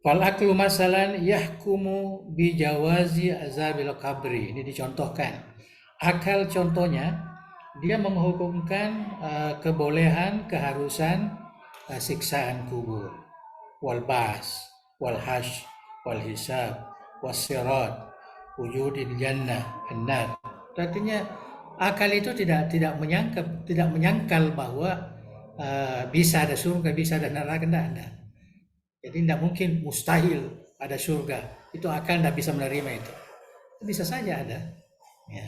Fal aklu masalan yahkumu bi jawazi azabil qabri. Ini dicontohkan. Akal contohnya dia menghukumkan kebolehan, keharusan siksaan kubur, wal bas, wal hash, wal hisab, was sirat, wujudil jannah, an-nar. Artinya akal itu tidak menyangkal bahwa bisa ada surga, bisa ada neraka, tidak. Jadi tidak mungkin, mustahil ada surga. Itu akal tidak bisa menerima itu. Bisa saja ada. Ya.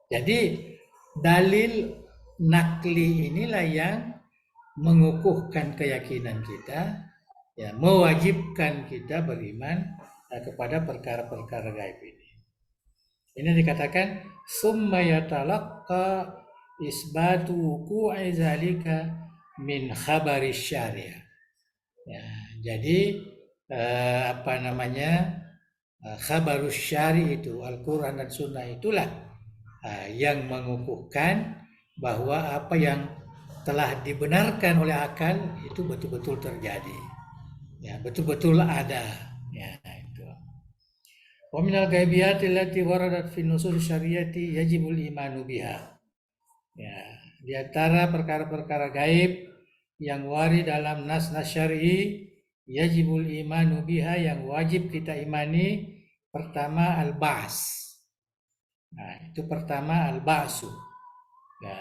Jadi dalil nakli inilah yang mengukuhkan keyakinan kita, ya, mewajibkan kita beriman kepada perkara-perkara gaib ini. Ini dikatakan summa yatalaqqa isbatu wuqu'i zalika min khabari syariah. Ya, jadi khabarus syari itu Al-Quran dan Sunnah itulah yang mengukuhkan bahwa apa yang telah dibenarkan oleh akal itu betul-betul terjadi, ya betul-betul ada, ya itu. Wa minal ghaibiyati allati waradat fi nusus syariati yajibul imanu biha. Ya, di antara perkara-perkara gaib yang warid dalam nas-nas syar'i yajibul imanu biha, yang wajib kita imani. Pertama al-ba's. Nah, itu pertama al-ba'su. Ya.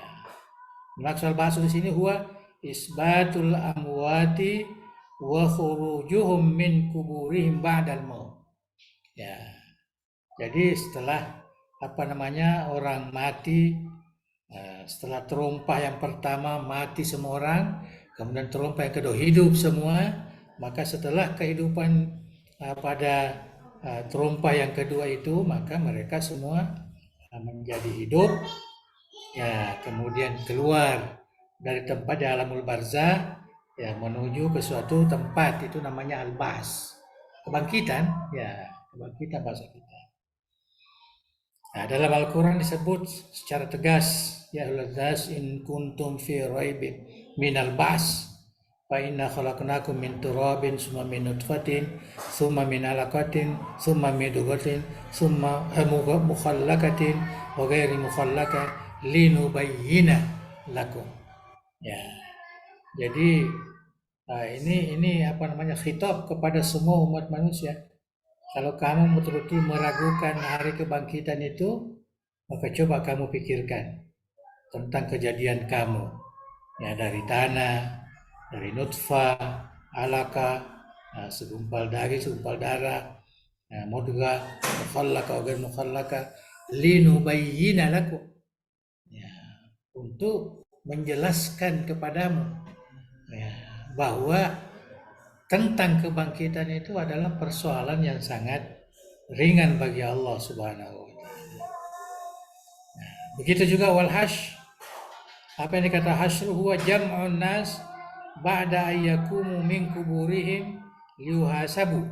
Maksud al-ba'su di sini huwa isbatul amwati wa khurujuhum min kuburihim ba'dal maut. Ya. Jadi setelah orang mati, setelah terompah yang pertama mati semua orang, kemudian terompah yang kedua hidup semua, maka setelah kehidupan pada terompah yang kedua itu, maka mereka semua menjadi hidup, ya kemudian keluar dari tempat di alamul barzah, ya menuju ke suatu tempat, itu namanya al-bas, kebangkitan, ya kebangkitan bahasa kita. Nah, dalam Al-Quran disebut secara tegas, ya ayyuhallazina in kuntum fi raibin minal ba's fa inna khalaqnakum min turabin summa min nutfatin summa min alaqatin summa min mudghatin summa mukhallaqatin wa ghairi mukhallaqah linubayyina lakum. Ya. Jadi ini khitab kepada semua umat manusia. Kalau kamu betul-betul meragukan hari kebangkitan itu, maka coba kamu pikirkan tentang kejadian kamu, ya dari tanah, dari nutfah, alaka, segumpal daging, segumpal darah, mudghah, mukhallaqah, ghair mukhallaqah, linubayyina lakum, ya, untuk menjelaskan kepadamu, ya, bahwa tentang kebangkitan itu adalah persoalan yang sangat ringan bagi Allah Subhanahu wa taala. Nah, begitu juga wal hash. Apa yang dikata hasyr huwa jam'un nas ba'da ayyakumu min kuburihim liuhasabu.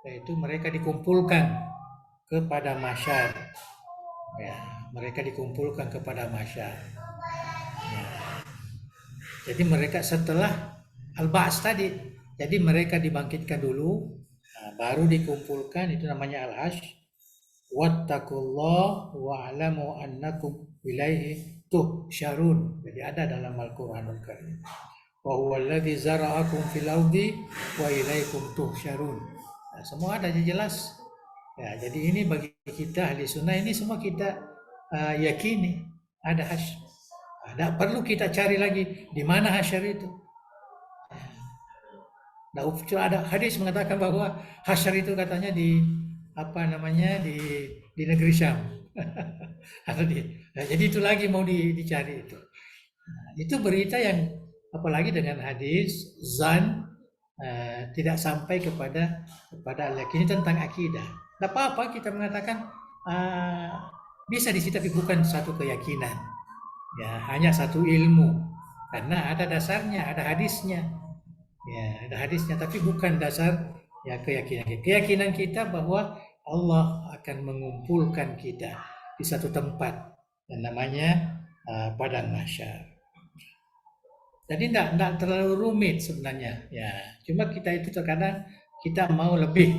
Yaitu mereka dikumpulkan kepada mahsyar. Ya, mereka dikumpulkan kepada mahsyar. Ya. Jadi mereka setelah al-ba's tadi, jadi mereka dibangkitkan dulu, baru dikumpulkan, itu namanya al-hash. Wattaqullah wa'lamu annakum ilaihi tuhsyarun. Jadi ada dalam Al-Qur'anul Karim. Wa huwal ladzi zara'akum fil ardi wa ilaikum tuhsyarun. Nah, semua ada jelas. Ya, jadi ini bagi kita ahli sunnah ini semua kita yakini ada hash. Tidak perlu kita cari lagi di mana hasyar itu. Ada hadis mengatakan bahwa hasyar itu katanya di di negeri Syam. Jadi itu lagi mau dicari itu. Nah, itu berita yang apalagi dengan hadis zan tidak sampai kepada al-yakin tentang akidah. Tidak apa-apa kita mengatakan bisa di situ tapi bukan satu keyakinan. Ya, hanya satu ilmu. Karena ada dasarnya, ada hadisnya. Ya, ada hadisnya tapi bukan dasar ya keyakinan. Keyakinan kita bahwa Allah akan mengumpulkan kita di satu tempat yang namanya padang mahsyar. Jadi tidak terlalu rumit sebenarnya. Ya, cuma kita itu terkadang kita mau lebih.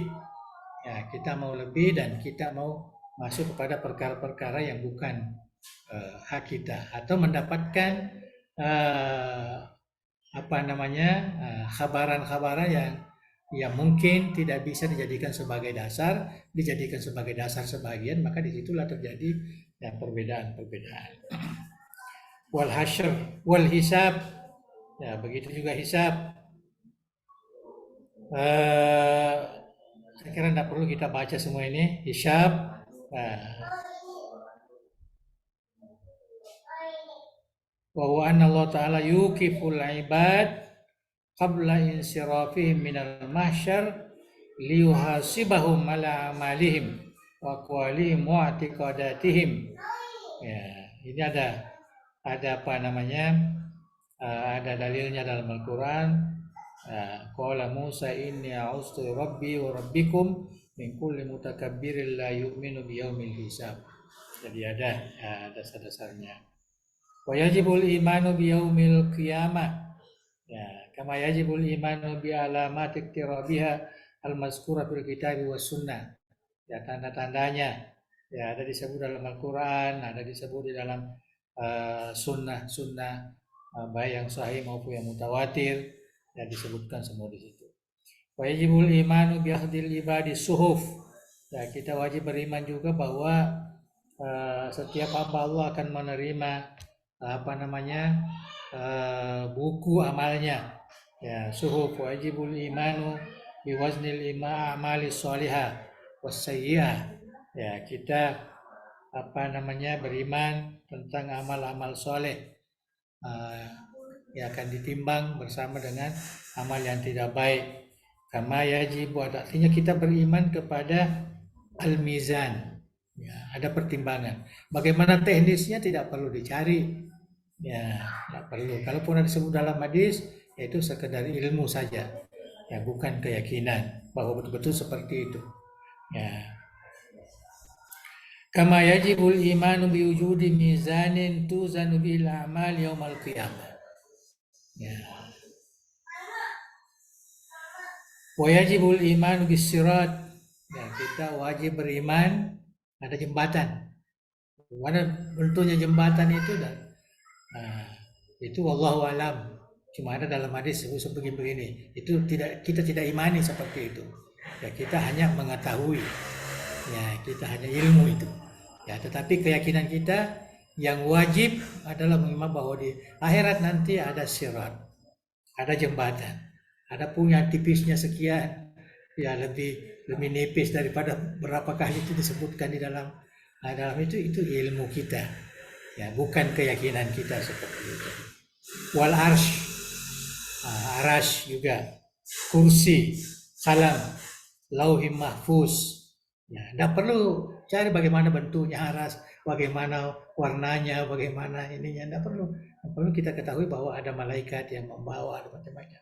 Ya, kita mau lebih dan kita mau masuk kepada perkara-perkara yang bukan hak kita atau mendapatkan khabaran-khabaran yang mungkin tidak bisa dijadikan sebagai dasar sebagian, maka disitulah terjadi perbedaan-perbedaan. Wal hasyr wal hisab, ya begitu juga hisab. Saya kira tidak perlu kita baca semua ini hisab. Wa anna Allah Ta'ala yukiful ibad qabla insirafihim minal mahsyar liyuhasibahum ala amalihim wa aqwalihim wa i'tiqadatihim. Ya, ini ada ada dalilnya dalam Al-Qur'an. Qala Musa inni a'udzu rabbi wa rabbikum min kulli mutakabbirin la yu'minu biyaumil hisab. Jadi ada dasar-dasarnya. Wa yajibul imanu biyaumil qiyamah. Ya, kama yajibul imanu bi alamati iqtirabiha al-mazkura fil kitabi was sunnah. Ya, tanda-tandanya ya ada disebut dalam Al-Qur'an, ada disebut di dalam sunnah baik yang sahih maupun yang mutawatir, ya disebutkan semua di situ. Wa yajibul imanu bi akhdil ibadi suhuf. Ya, kita wajib beriman juga bahwa setiap hamba Allah akan menerima buku amalnya. Ya, suhuf. Wajibul imanu bi waznil amali sholihah was sayyi'ah. Ya, kita beriman tentang amal-amal soleh yang akan ditimbang bersama dengan amal yang tidak baik. Kama yajibu, artinya kita beriman kepada al-mizan. Ya, ada pertimbangan. Bagaimana teknisnya tidak perlu dicari. Ya, tidak perlu. Kalaupun ada disebut dalam hadis, yaitu sekedar ilmu saja. Ya, bukan keyakinan bahwa betul-betul seperti itu. Ya. Kama yajibul imanu bi wujudi mizanin tuzanu bil a'mal yaumal qiyamah. Ya. Wa yajibul imanu bis sirat. Ya, kita wajib beriman ada jembatan. Mana bentuknya jembatan itu dan itu wallahu alam. Cuma ada dalam hadis sebut begini. Itu kita tidak imani seperti itu. Ya, kita hanya mengetahui. Ya, kita hanya ilmu itu. Ya, tetapi keyakinan kita yang wajib adalah mengiman bahwa di akhirat nanti ada sirat, ada jembatan, ada punya tipisnya sekian, ya lebih nipis daripada berapa kali itu disebutkan di dalam itu ilmu kita, ya bukan keyakinan kita seperti itu. Wal arsh juga, kursi, kalam, lauhim mahfuz. Ya, tidak perlu cari bagaimana bentuknya aras, bagaimana warnanya, bagaimana ininya, tidak perlu. Yang perlu kita ketahui bahwa ada malaikat yang membawa macam-macam.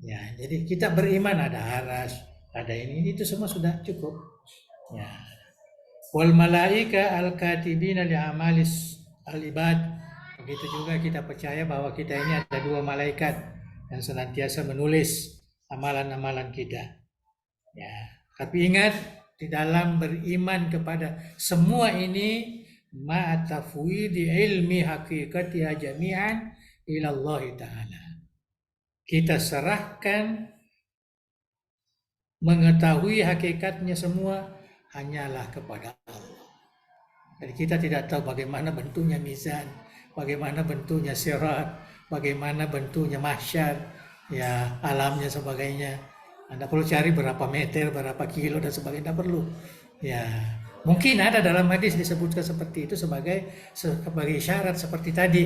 Ya, jadi kita beriman ada aras, ada ini itu semua sudah cukup. Ya. Wal malaika al-katibina li amalis al-ibad. Begitu juga kita percaya bahwa kita ini ada dua malaikat yang senantiasa menulis amalan-amalan kita. Ya, tapi ingat di dalam beriman kepada semua ini ma'atafwidi ilmi hakikatiha jami'an ila Allah Ta'ala. Kita serahkan mengetahui hakikatnya semua hanyalah kepada Allah. Jadi kita tidak tahu bagaimana bentuknya mizan, bagaimana bentuknya sirat, bagaimana bentuknya mahsyar, ya alamnya sebagainya. Anda perlu cari berapa meter, berapa kilo dan sebagainya, tidak perlu. Ya, mungkin ada dalam hadis disebutkan seperti itu sebagai syarat seperti tadi.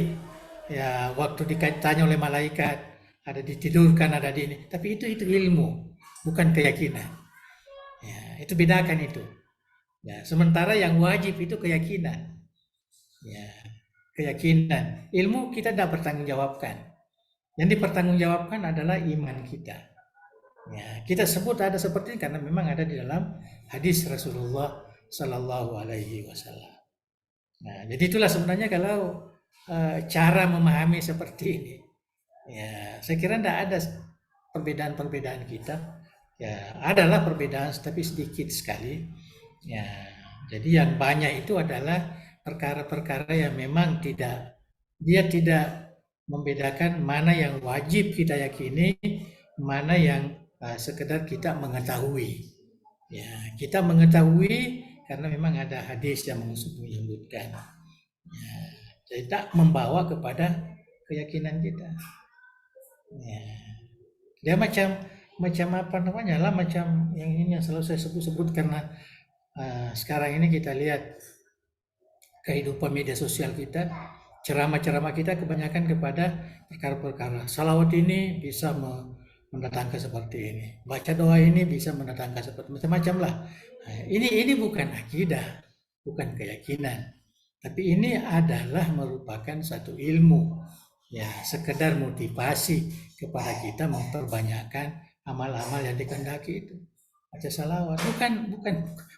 Ya, waktu ditanya oleh malaikat, ada ditidurkan, ada di ini. Tapi itu ilmu, bukan keyakinan. Ya, itu bedakan itu. Ya, sementara yang wajib itu keyakinan. Ya, keyakinan. Ilmu kita tidak bertanggungjawabkan. Yang dipertanggungjawabkan adalah iman kita. Ya, kita sebut ada seperti ini karena memang ada di dalam hadis Rasulullah Sallallahu Alaihi Wasallam. Nah, jadi itulah sebenarnya kalau cara memahami seperti ini. Ya, saya kira tidak ada perbedaan-perbedaan kita. Ya, adalah perbedaan tapi sedikit sekali. Ya, jadi yang banyak itu adalah perkara-perkara yang memang dia tidak membedakan mana yang wajib kita yakini, mana yang sekedar kita mengetahui. Ya, kita mengetahui karena memang ada hadis yang menyebutkan. Ya, tidak membawa kepada keyakinan kita. Ya, dia macam apa namanya lah, macam yang ini yang selalu saya sebut karena sekarang ini kita lihat kehidupan media sosial kita, ceramah-ceramah kita kebanyakan kepada perkara-perkara. Salawat ini bisa mendatangkan seperti ini, baca doa ini bisa mendatangkan seperti macam-macam lah. Nah, ini bukan akidah, bukan keyakinan, tapi ini adalah merupakan satu ilmu, ya sekedar motivasi kepada kita memperbanyakkan amal-amal yang dikehendaki itu. Baca salawat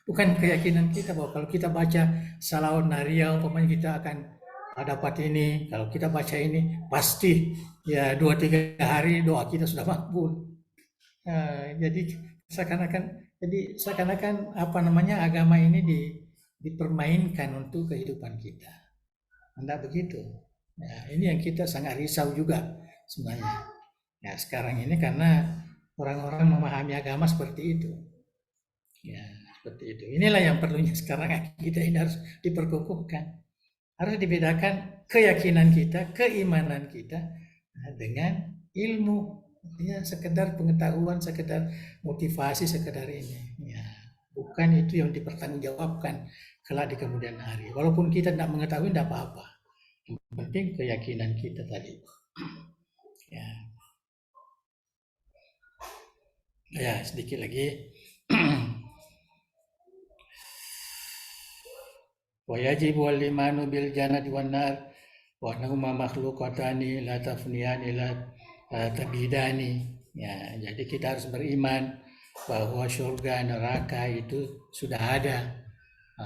bukan keyakinan kita bahwa kalau kita baca salawat naria umpamanya kita akan dapat ini, kalau kita baca ini pasti ya 2-3 hari doa kita sudah makbul. Jadi seakan-akan apa namanya agama ini dipermainkan untuk kehidupan kita. Tidak begitu. Nah, ini yang kita sangat risau juga sebenarnya. Ya sekarang ini karena orang-orang memahami agama seperti itu. Ya seperti itu. Inilah yang perlunya sekarang kita ini harus diperkukuhkan. Harus dibedakan keyakinan kita, keimanan kita dengan ilmu. Ya, sekedar pengetahuan, sekedar motivasi, sekedar ini. Ya, bukan itu yang dipertanggungjawabkan kelak di kemudian hari. Walaupun kita tidak mengetahui, tidak apa-apa. Yang penting keyakinan kita tadi. Ya, ya sedikit lagi. Wa yajibu al-imanu bil jannati wan nar wa annahuma makhluqatani la tafniyani la tabidani. Ya, jadi kita harus beriman bahwa surga neraka itu sudah ada,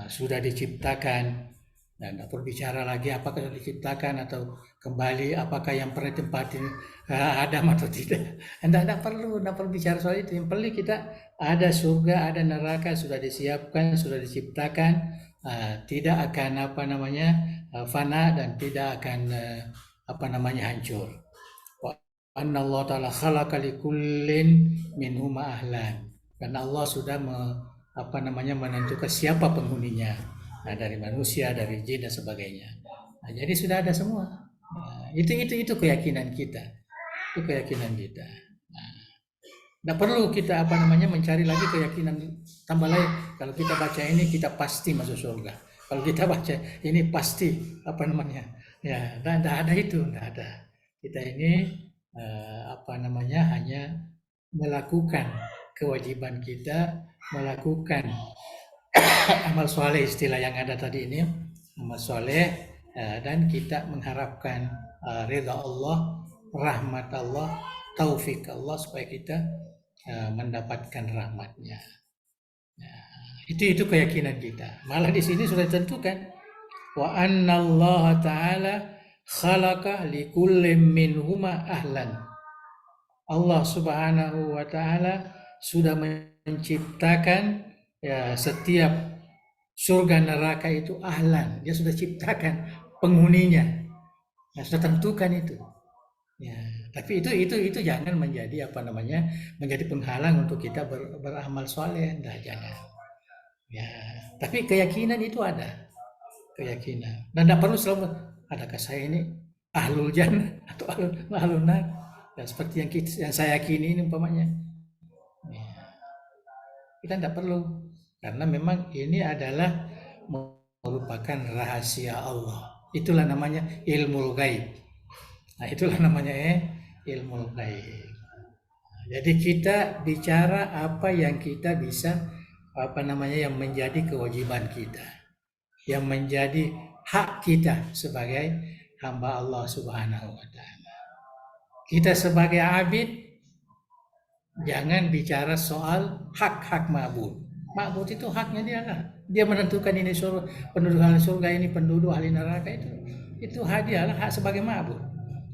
sudah diciptakan, dan tidak perlu bicara lagi apakah sudah diciptakan atau kembali apakah yang pernah ditempatin Adam atau tidak. Tidak perlu bicara soal itu. Yang perlu kita ada surga, ada neraka, sudah disiapkan, sudah diciptakan. Tidak akan fana dan tidak akan hancur. Wa anna Allah ta'ala khalaqa likullin minhuma ahlan. Karena Allah sudah menentukan siapa penghuninya. Nah, dari manusia, dari jin dan sebagainya. Nah, jadi sudah ada semua. Nah, itu keyakinan kita. Itu keyakinan kita. Tidak perlu kita mencari lagi keyakinan tambah lain. Kalau kita baca ini kita pasti masuk surga. Kalau kita baca ini pasti ya tidak ada itu, tidak ada. Kita ini hanya melakukan kewajiban kita, melakukan amal soleh, istilah yang ada tadi ini amal soleh, dan kita mengharapkan ridha Allah, rahmat Allah, taufik Allah supaya kita mendapatkan rahmatnya. Itu keyakinan kita. Malah di sini sudah ditentukan wa anna Allah ta'ala khalaqa likulli minhuma ahlan. Allah subhanahu wa ta'ala sudah menciptakan ya setiap surga neraka itu ahlan. Dia sudah ciptakan penghuninya. Nah, sudah tentukan itu. Ya, tapi itu jangan menjadi menjadi penghalang untuk kita beramal soleh, jangan. Ya, tapi keyakinan itu ada, keyakinan. Dan tidak perlu selalu adakah saya ini ahlul jannah atau ahlul nar? Dan seperti yang saya yakini ini umpamanya. Ya, kita tidak perlu, karena memang ini adalah merupakan rahasia Allah. Itulah namanya ilmu gaib. Nah, itulah namanya ilmu gaib. Jadi kita bicara apa yang kita bisa, yang menjadi kewajiban kita, yang menjadi hak kita sebagai hamba Allah Subhanahu wa taala. Kita sebagai abid jangan bicara soal hak-hak ma'bud. Ma'bud itu haknya dia lah. Dia menentukan ini penduduk ahli surga, ini penduduk ahli neraka, itu hak dia lah, hak sebagai ma'bud.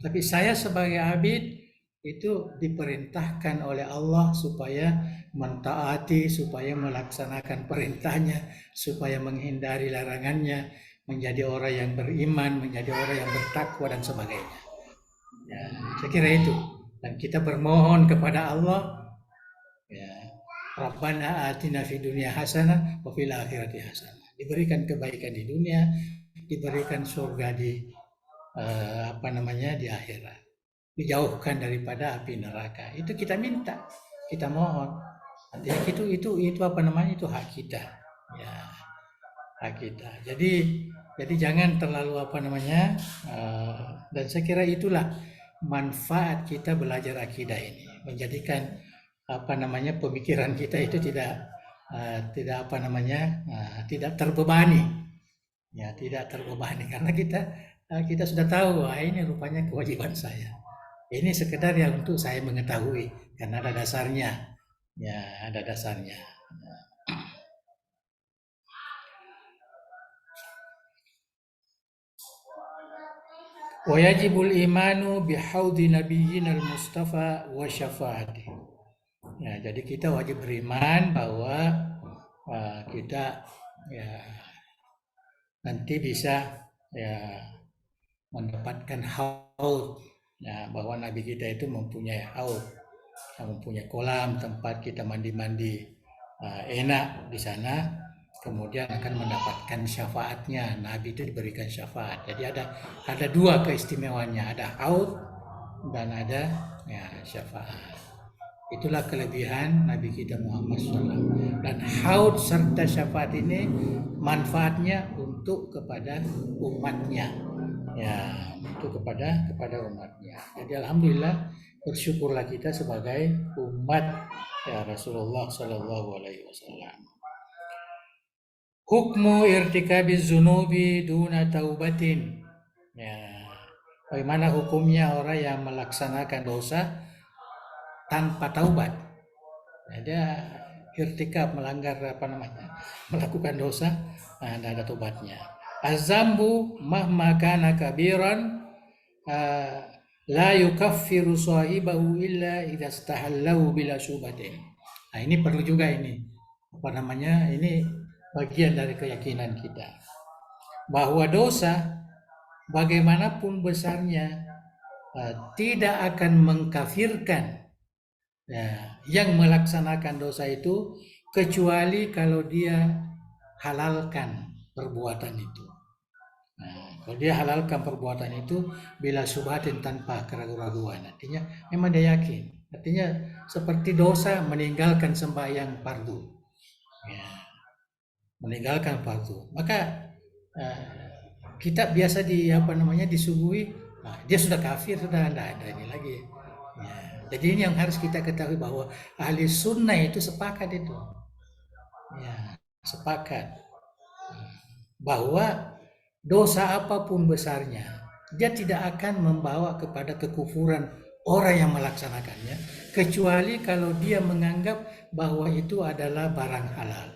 Tapi saya sebagai abid itu diperintahkan oleh Allah supaya mentaati, supaya melaksanakan perintahnya, supaya menghindari larangannya, menjadi orang yang beriman, menjadi orang yang bertakwa dan sebagainya. Ya, saya kira itu. Dan kita bermohon kepada Allah, ya, Rabbana atina fid dunya hasanah wa fil akhirati hasanah. Diberikan kebaikan di dunia, diberikan surga di di akhirat. Dijauhkan daripada api neraka. Itu kita minta, kita mohon. Artinya itu itu hak kita. Ya, hak kita. Jadi jangan terlalu dan saya kira itulah manfaat kita belajar akidah ini, menjadikan pemikiran kita itu tidak terbebani. Ya, tidak terbebani karena kita sudah tahu, ini rupanya kewajiban saya. Ini sekedar ya untuk saya mengetahui, karena ada dasarnya. Ya, ada dasarnya. Wa yajibul imanu bihaudi nabiyyina al-mustafa wa syafaati. Ya, jadi kita wajib beriman bahwa kita ya nanti bisa ya mendapatkan haud. Ya, bahwa Nabi kita itu mempunyai haud, mempunyai kolam tempat kita mandi-mandi enak di sana, kemudian akan mendapatkan syafaatnya. Nabi itu diberikan syafaat. Jadi ada dua keistimewaannya, ada haud dan ada ya syafaat. Itulah kelebihan Nabi kita Muhammad SAW. Dan haud serta syafaat ini manfaatnya untuk kepada umatnya. Ya, untuk kepada umatnya. Jadi alhamdulillah, bersyukurlah kita sebagai umat ya Rasulullah Shallallahu Alaihi Wasallam. Hukmu irtikabiz zunubi duna taubatin. Ya, bagaimana hukumnya orang yang melaksanakan dosa tanpa taubat? Ya, dia irtikab, melanggar melakukan dosa, tidak ada taubatnya. Azambu mahma kana kabiran la yukaffiru sahibahu illa idza istahallahu bila syubhatin. Nah, ini perlu juga ini. Ini bagian dari keyakinan kita. Bahwa dosa bagaimanapun besarnya tidak akan mengkafirkan yang melaksanakan dosa itu, kecuali kalau dia halalkan perbuatan itu. Nah, kalau dia halalkan perbuatan itu bila syubhatin, tanpa keraguan-raguan, artinya memang dia yakin. Artinya seperti dosa meninggalkan sembahyang fardu, ya, meninggalkan fardu. Maka kita biasa disuguhi, dia sudah kafir, sudah tidak ada ini lagi. Ya, jadi ini yang harus kita ketahui, bahwa ahli sunnah itu sepakat itu, ya, sepakat bahwa dosa apapun besarnya, dia tidak akan membawa kepada kekufuran orang yang melaksanakannya, kecuali kalau dia menganggap bahwa itu adalah barang halal.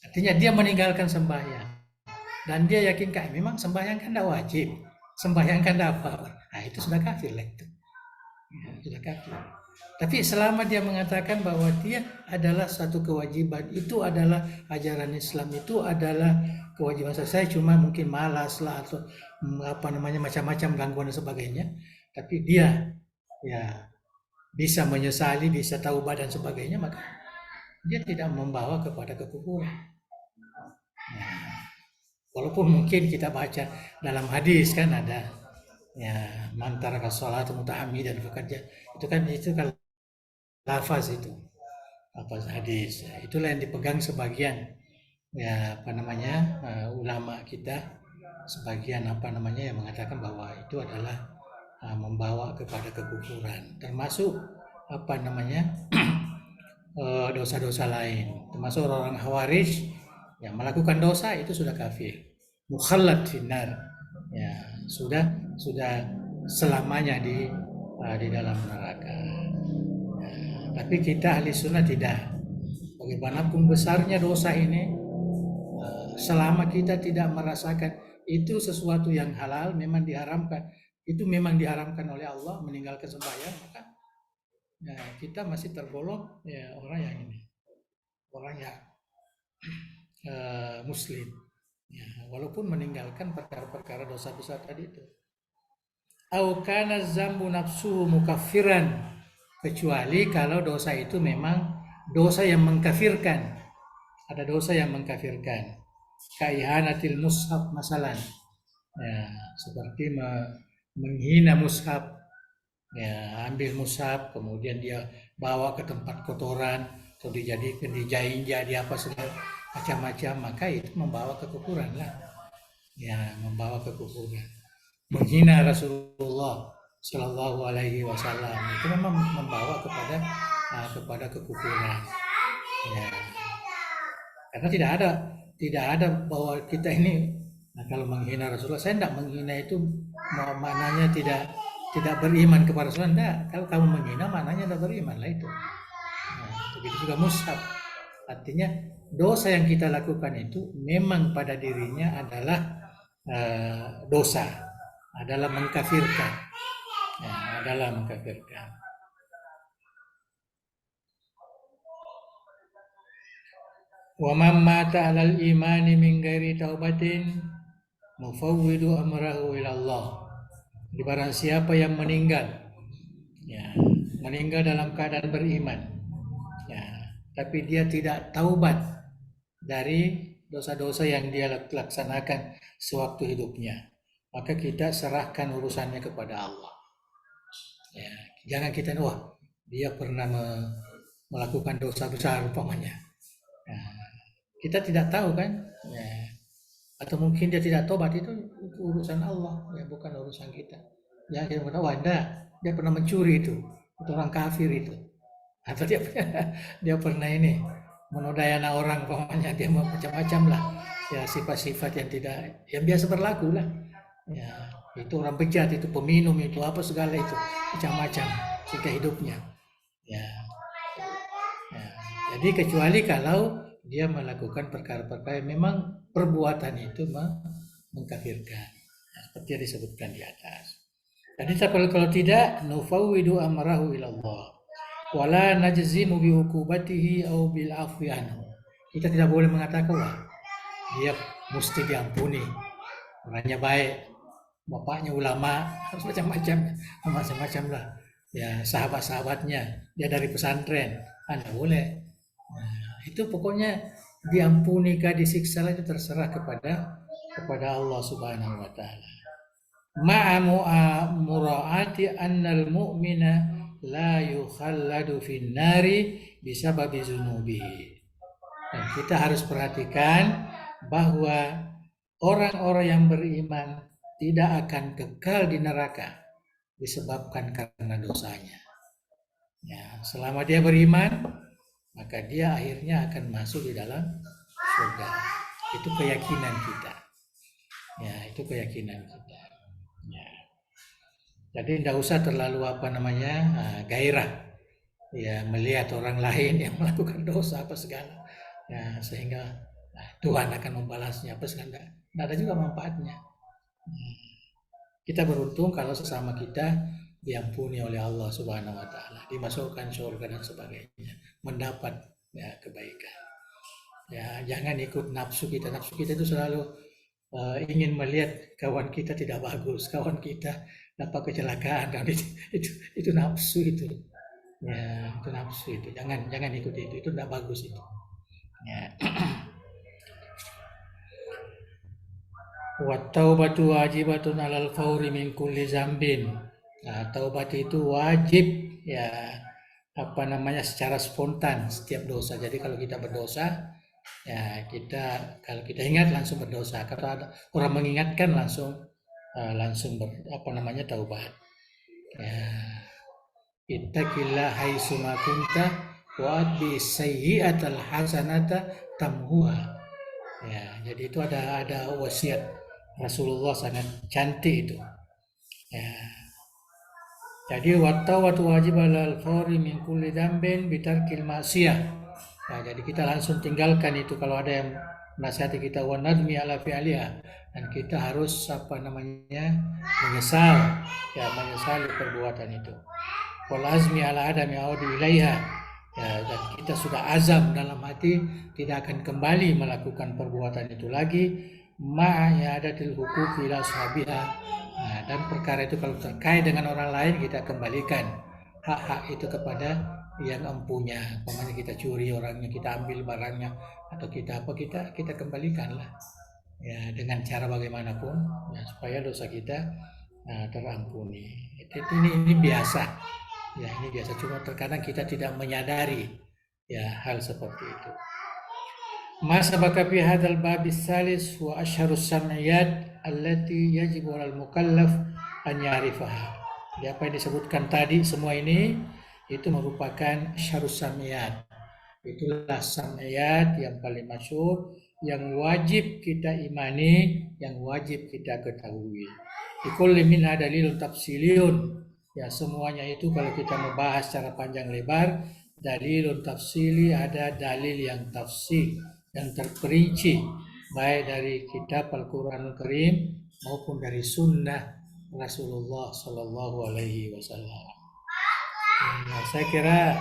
Artinya dia meninggalkan sembahyang, dan dia yakin memang sembahyang kan tidak wajib, sembahyang kan tidak apa-apa. Nah, itu sudah kafir lah itu. Ya, sudah kafir. Tapi selama dia mengatakan bahwa dia adalah satu kewajiban, itu adalah ajaran Islam, itu adalah kewajiban saya cuma mungkin malas lah, atau macam-macam gangguan dan sebagainya, tapi dia ya bisa menyesali, bisa taubat dan sebagainya, maka dia tidak membawa kepada kekufuran. Walaupun mungkin kita baca dalam hadis kan ada ya mantara kasolat mutahamidan fakat itu kan lafaz itu lafaz hadis. Itulah yang dipegang sebagian ya apa namanya ulama kita, sebagian apa namanya yang mengatakan bahwa itu adalah membawa kepada kekufuran, termasuk apa namanya dosa-dosa lain, termasuk orang Khawarij yang melakukan dosa itu sudah kafir, mukhallad finnar, ya sudah selamanya di dalam neraka. Ya, tapi kita ahli sunnah tidak. Bagaimanapun besarnya dosa ini, selama kita tidak merasakan itu sesuatu yang halal, memang diharamkan, itu memang diharamkan oleh Allah, meninggalkan sembahyang, maka ya, kita masih tergolong ya orang yang muslim. Ya, walaupun meninggalkan perkara-perkara dosa besar tadi itu. Au kana zambu nafsu mukaffiran, kecuali kalau dosa itu memang dosa yang mengkafirkan. Ada dosa yang mengkafirkan. Kaihanatil mushaf masalan. Ya, seperti menghina mushaf. Ya, ambil mushaf kemudian dia bawa ke tempat kotoran atau dijadikan dijahit apa segala macam-macam, maka itu membawa kekufuran lah. Ya, membawa kekufuran. Menghina Rasulullah Shallallahu Alaihi Wasallam itu memang membawa kepada kekufuran. Ya, karena tidak ada bahwa kita ini kalau menghina Rasulullah, saya tidak menghina itu maknanya tidak beriman kepada Rasulullah. Tidak. Kalau kamu menghina maknanya tidak beriman lah itu. Nah, begitu juga mushaf. Artinya dosa yang kita lakukan itu memang pada dirinya adalah dosa, adalah mengkafirkan. Ya, adalah mengkafirkan. Wa man mata 'alal imani min ghairi taubatin mufawwidu amrahu ila Allah. Di barang siapa yang meninggal dalam keadaan beriman, ya, tapi dia tidak taubat dari dosa-dosa yang dia laksanakan sewaktu hidupnya, maka kita serahkan urusannya kepada Allah. Ya, jangan kita dia pernah melakukan dosa besar umpamanya. Ya, kita tidak tahu kan, ya, atau mungkin dia tidak tobat, itu urusan Allah, ya bukan urusan kita. Ya kita enggak, dia pernah mencuri itu orang kafir itu, atau dia pernah ini menodai anak orang, pokoknya dia macam-macam lah, ya sifat-sifat yang biasa berlaku lah, ya itu orang bejat, itu peminum, itu apa segala itu macam-macam sehingga hidupnya, ya. Jadi kecuali kalau dia melakukan perkara-perkara yang memang perbuatan itu mengkafirkan, seperti yang disebutkan di atas. Jadi kalau tidak, nufawwidu amrahu ila Allah wala najzimu bi uqubatihi au bil afwi anhu. Kita tidak boleh mengatakan dia mesti diampuni, orangnya baik, bapaknya ulama, harus macam-macam lah. Ya sahabat-sahabatnya, dia dari pesantren, tidak boleh. Nah, itu pokoknya diampuni kah disiksa itu terserah kepada Allah Subhanahu wa taala. Ma'a mura'ati annal mu'mina la yukhalladu fin nari bisababi zunubihi. Dan kita harus perhatikan bahwa orang-orang yang beriman tidak akan kekal di neraka disebabkan karena dosanya. Ya, selama dia beriman, maka dia akhirnya akan masuk di dalam surga. Itu keyakinan kita. Ya, itu keyakinan kita. Ya. Jadi tidak usah terlalu gairah, ya melihat orang lain yang melakukan dosa apa segala, ya sehingga Tuhan akan membalasnya apa segala. Tidak ada juga manfaatnya. Kita beruntung kalau sesama kita diampuni oleh Allah Subhanahu wa taala, dimasukkan surga dan sebagainya, mendapat ya kebaikan. Ya, jangan ikut nafsu kita. Nafsu kita itu selalu ingin melihat kawan kita tidak bagus, kawan kita dapat kecelakaan, kan itu nafsu itu. Ya, itu nafsu itu. Jangan ikut itu tidak bagus itu. Ya. Wa taubatu wajibatun alal fauri min kulli zambin. Nah, taubat itu wajib ya secara spontan setiap dosa. Jadi kalau kita berdosa ya kalau kita ingat langsung berdosa. Kalau ada orang mengingatkan langsung taubat. Ya, ittaqillah haitsuma kunta wa bi sayyi'atal hasanata tamhuha. Ya, jadi itu ada wasiat Rasulullah sangat cantik itu. Ya. Jadi waktu wajib alal fawri min kulli dzambin bitarkil ma'siyah. Nah, jadi kita langsung tinggalkan itu kalau ada yang nasihati kita wa nadmi ala fi'liha, dan kita harus menyesali perbuatan itu. Wal azmi ala adami audi ilaiha. Ya, dan kita sudah azam dalam hati tidak akan kembali melakukan perbuatan itu lagi. Ma'iyadatil huquqi ila sahabiha. Nah, dan perkara itu kalau terkait dengan orang lain kita kembalikan hak-hak itu kepada yang empunya. Umpamanya kita curi orangnya, kita ambil barangnya, atau kita kembalikanlah ya dengan cara bagaimanapun ya, supaya dosa kita terampuni. Ini biasa ya, ini biasa, cuma terkadang kita tidak menyadari ya hal seperti itu. Sabaka fi hadzal bab salis wa asyharus sam'iyat allati yajibu 'alal mukallaf an ya'rifaha. Jadi apa yang disebutkan tadi semua ini itu merupakan syarus sam'iyat. Itulah sam'iyat yang paling masyhur, yang wajib kita imani, yang wajib kita ketahui. Ikulli minha dalilun tafsiliyun. Ya, semuanya itu kalau kita membahas secara panjang lebar, dalilun tafsili, ada dalil yang tafsir, yang terperinci, baik dari kitab Al-Quranul Karim maupun dari sunnah Rasulullah Sallallahu Alaihi Wasallam. Nah, saya kira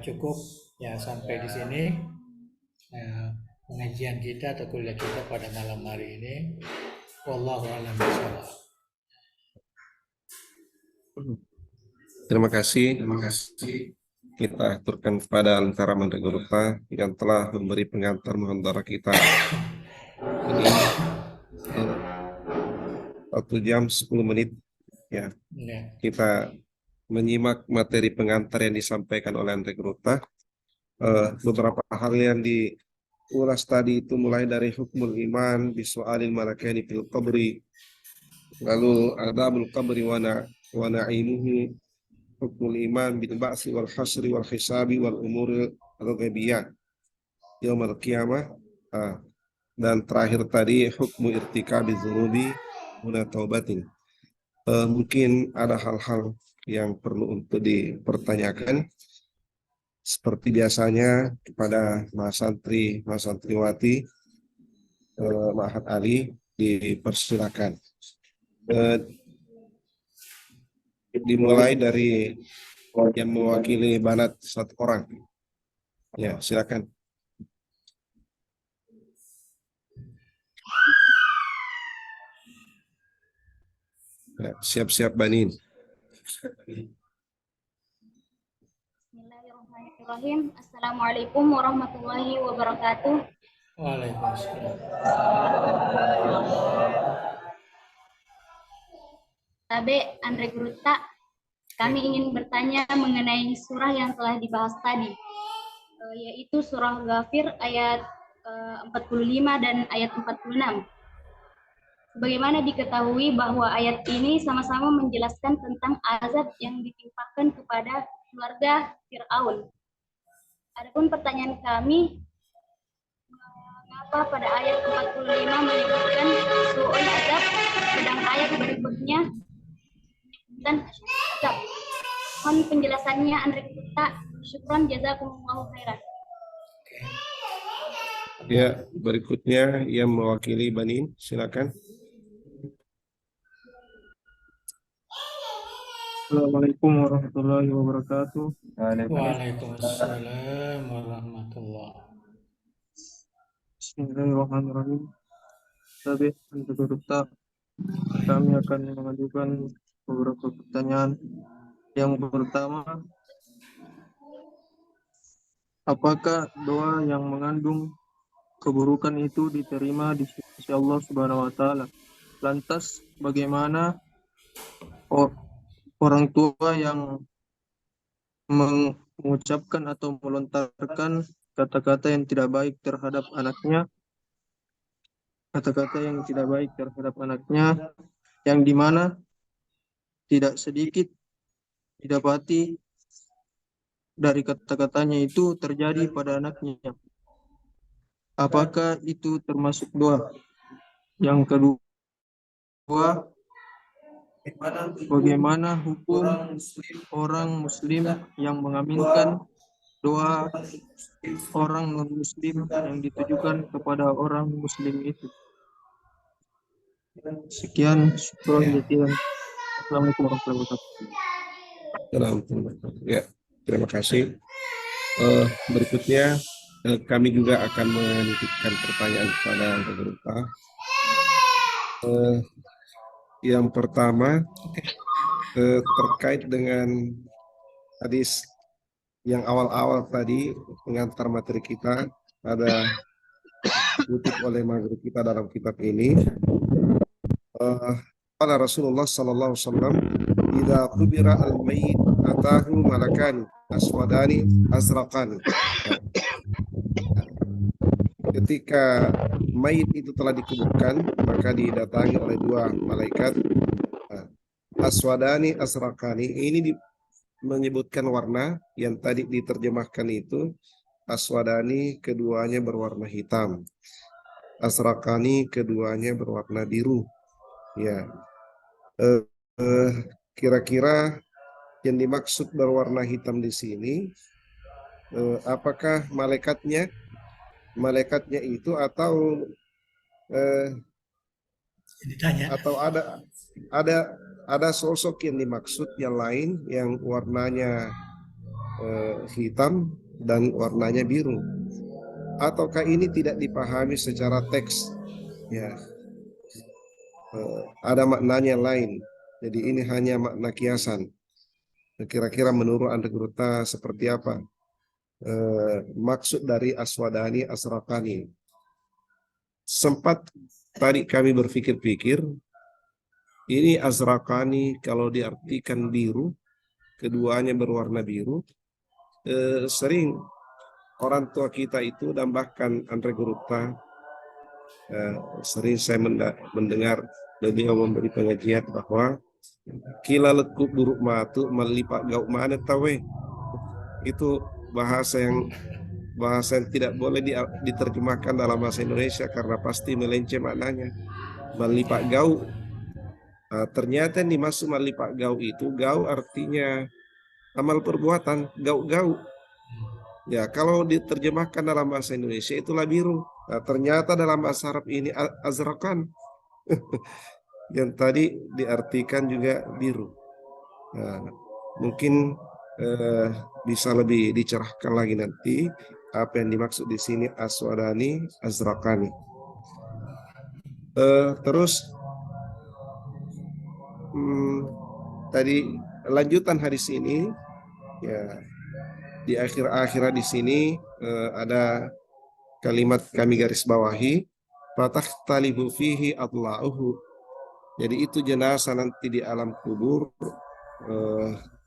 cukup ya sampai di sini pengajian kita atau kuliah kita pada malam hari ini. Wallahu a'lam bishawab. Terima kasih. Kita aturkan kepada Lentera Menteri Gurupta yang telah memberi pengantar muhadharah kita ini 1 jam 10 menit ya. Kita menyimak materi pengantar yang disampaikan oleh Menteri Gurupta. Beberapa hal yang diulas tadi itu mulai dari hukmul iman bisu'alil malakaini fil qabri, lalu adabul qabri wa na'imuhu, hukmul iman bil ba'si wal hasri wal hisabi wal umur al-ghaibiyah yaumil qiyamah, dan terakhir tadi hukmu irtikabi dzunubi wa taubatin. Mungkin ada hal-hal yang perlu untuk dipertanyakan seperti biasanya kepada Mas Santri, Mas Santriwati, Ma'had Ali, dipersilakan. Dimulai dari yang mewakili Banat 1 orang. Ya, silakan. Ya, siap-siap Banin. Bismillahirrahmanirrahim. Assalamualaikum warahmatullahi wabarakatuh. Waalaikumsalam. Tabe Andre Gurutta, kami ingin bertanya mengenai surah yang telah dibahas tadi, yaitu surah Ghafir ayat 45 dan ayat 46. Bagaimana diketahui bahwa ayat ini sama-sama menjelaskan tentang azab yang ditimpakan kepada keluarga Fir'aun. Adapun pertanyaan kami, mengapa pada ayat 45 menyebutkan su'ul azab, sedang ayat berikutnya dan azab? Mohon penjelasannya Andre Gurutta. Syukran, jazakumullahu khairan. Ya, berikutnya yang mewakili Banin, silakan. Assalamualaikum warahmatullahi wabarakatuh. Waalaikumsalam warahmatullahi. Bismillahirrahmanirrahim. Tabe Andre Gurutta, kami akan mengajukan beberapa pertanyaan. Yang pertama, apakah doa yang mengandung keburukan itu diterima di sisi Allah Subhanahu wa taala. Lantas bagaimana orang tua yang mengucapkan atau melontarkan kata-kata yang tidak baik terhadap anaknya, kata-kata yang tidak baik terhadap anaknya, yang dimana tidak sedikit didapati dari kata-katanya itu terjadi pada anaknya. Apakah itu termasuk doa? Yang kedua, bagaimana hukum orang Muslim yang mengaminkan doa orang non-Muslim yang ditujukan kepada orang Muslim itu? Sekian, syukran jazilan. Assalamualaikum warahmatullahi wabarakatuh. Ya, terima kasih. Berikutnya kami juga akan menitipkan pertanyaan kepada peserta. Yang pertama terkait dengan hadis yang awal-awal tadi mengantar materi kita, ada dikutip oleh maghrib kita dalam kitab ini. Qala Rasulullah sallallahu alaihi wasallam, "Idza qubira al-mayyit atahu malakani aswadani azraqani." Ketika mayit itu telah dikuburkan, maka didatangi oleh dua malaikat aswadani azraqani. Ini menyebutkan warna yang tadi diterjemahkan itu aswadani, keduanya berwarna hitam. Azraqani, keduanya berwarna biru. Ya, kira-kira yang dimaksud berwarna hitam di sini, apakah malaikatnya itu atau Ditanya. atau ada sosok yang dimaksud yang lain yang warnanya hitam dan warnanya biru, ataukah ini tidak dipahami secara teks? Ya, ada maknanya lain. Jadi ini hanya makna kiasan. Kira-kira menurut Anda Gruta seperti apa maksud dari aswadani asraqani? Sempat tadi kami berpikir-pikir, ini azraqani kalau diartikan biru, keduanya berwarna biru, sering orang tua kita itu dan bahkan Andre Gruta sering saya mendengar beliau memberi pengajian bahwa kila lekuk buruk matu melipat gauk mana tawe. Itu bahasa yang tidak boleh diterjemahkan dalam bahasa Indonesia karena pasti melenceng maknanya. Melipat gauk, ternyata yang dimaksud melipat gauk itu, gauk artinya amal perbuatan, gauk-gauk. Ya, kalau diterjemahkan dalam bahasa Indonesia itulah biru. Nah, ternyata dalam bahasa Arab ini azrakan. Yang tadi diartikan juga biru. Nah, mungkin bisa lebih dicerahkan lagi nanti apa yang dimaksud di sini aswadani azraqani. Terus tadi lanjutan hadis ini, ya, di akhir di sini ada kalimat kami garis bawahi, fatakhtalifu fihi adla'uhu. Jadi itu jenazah nanti di alam kubur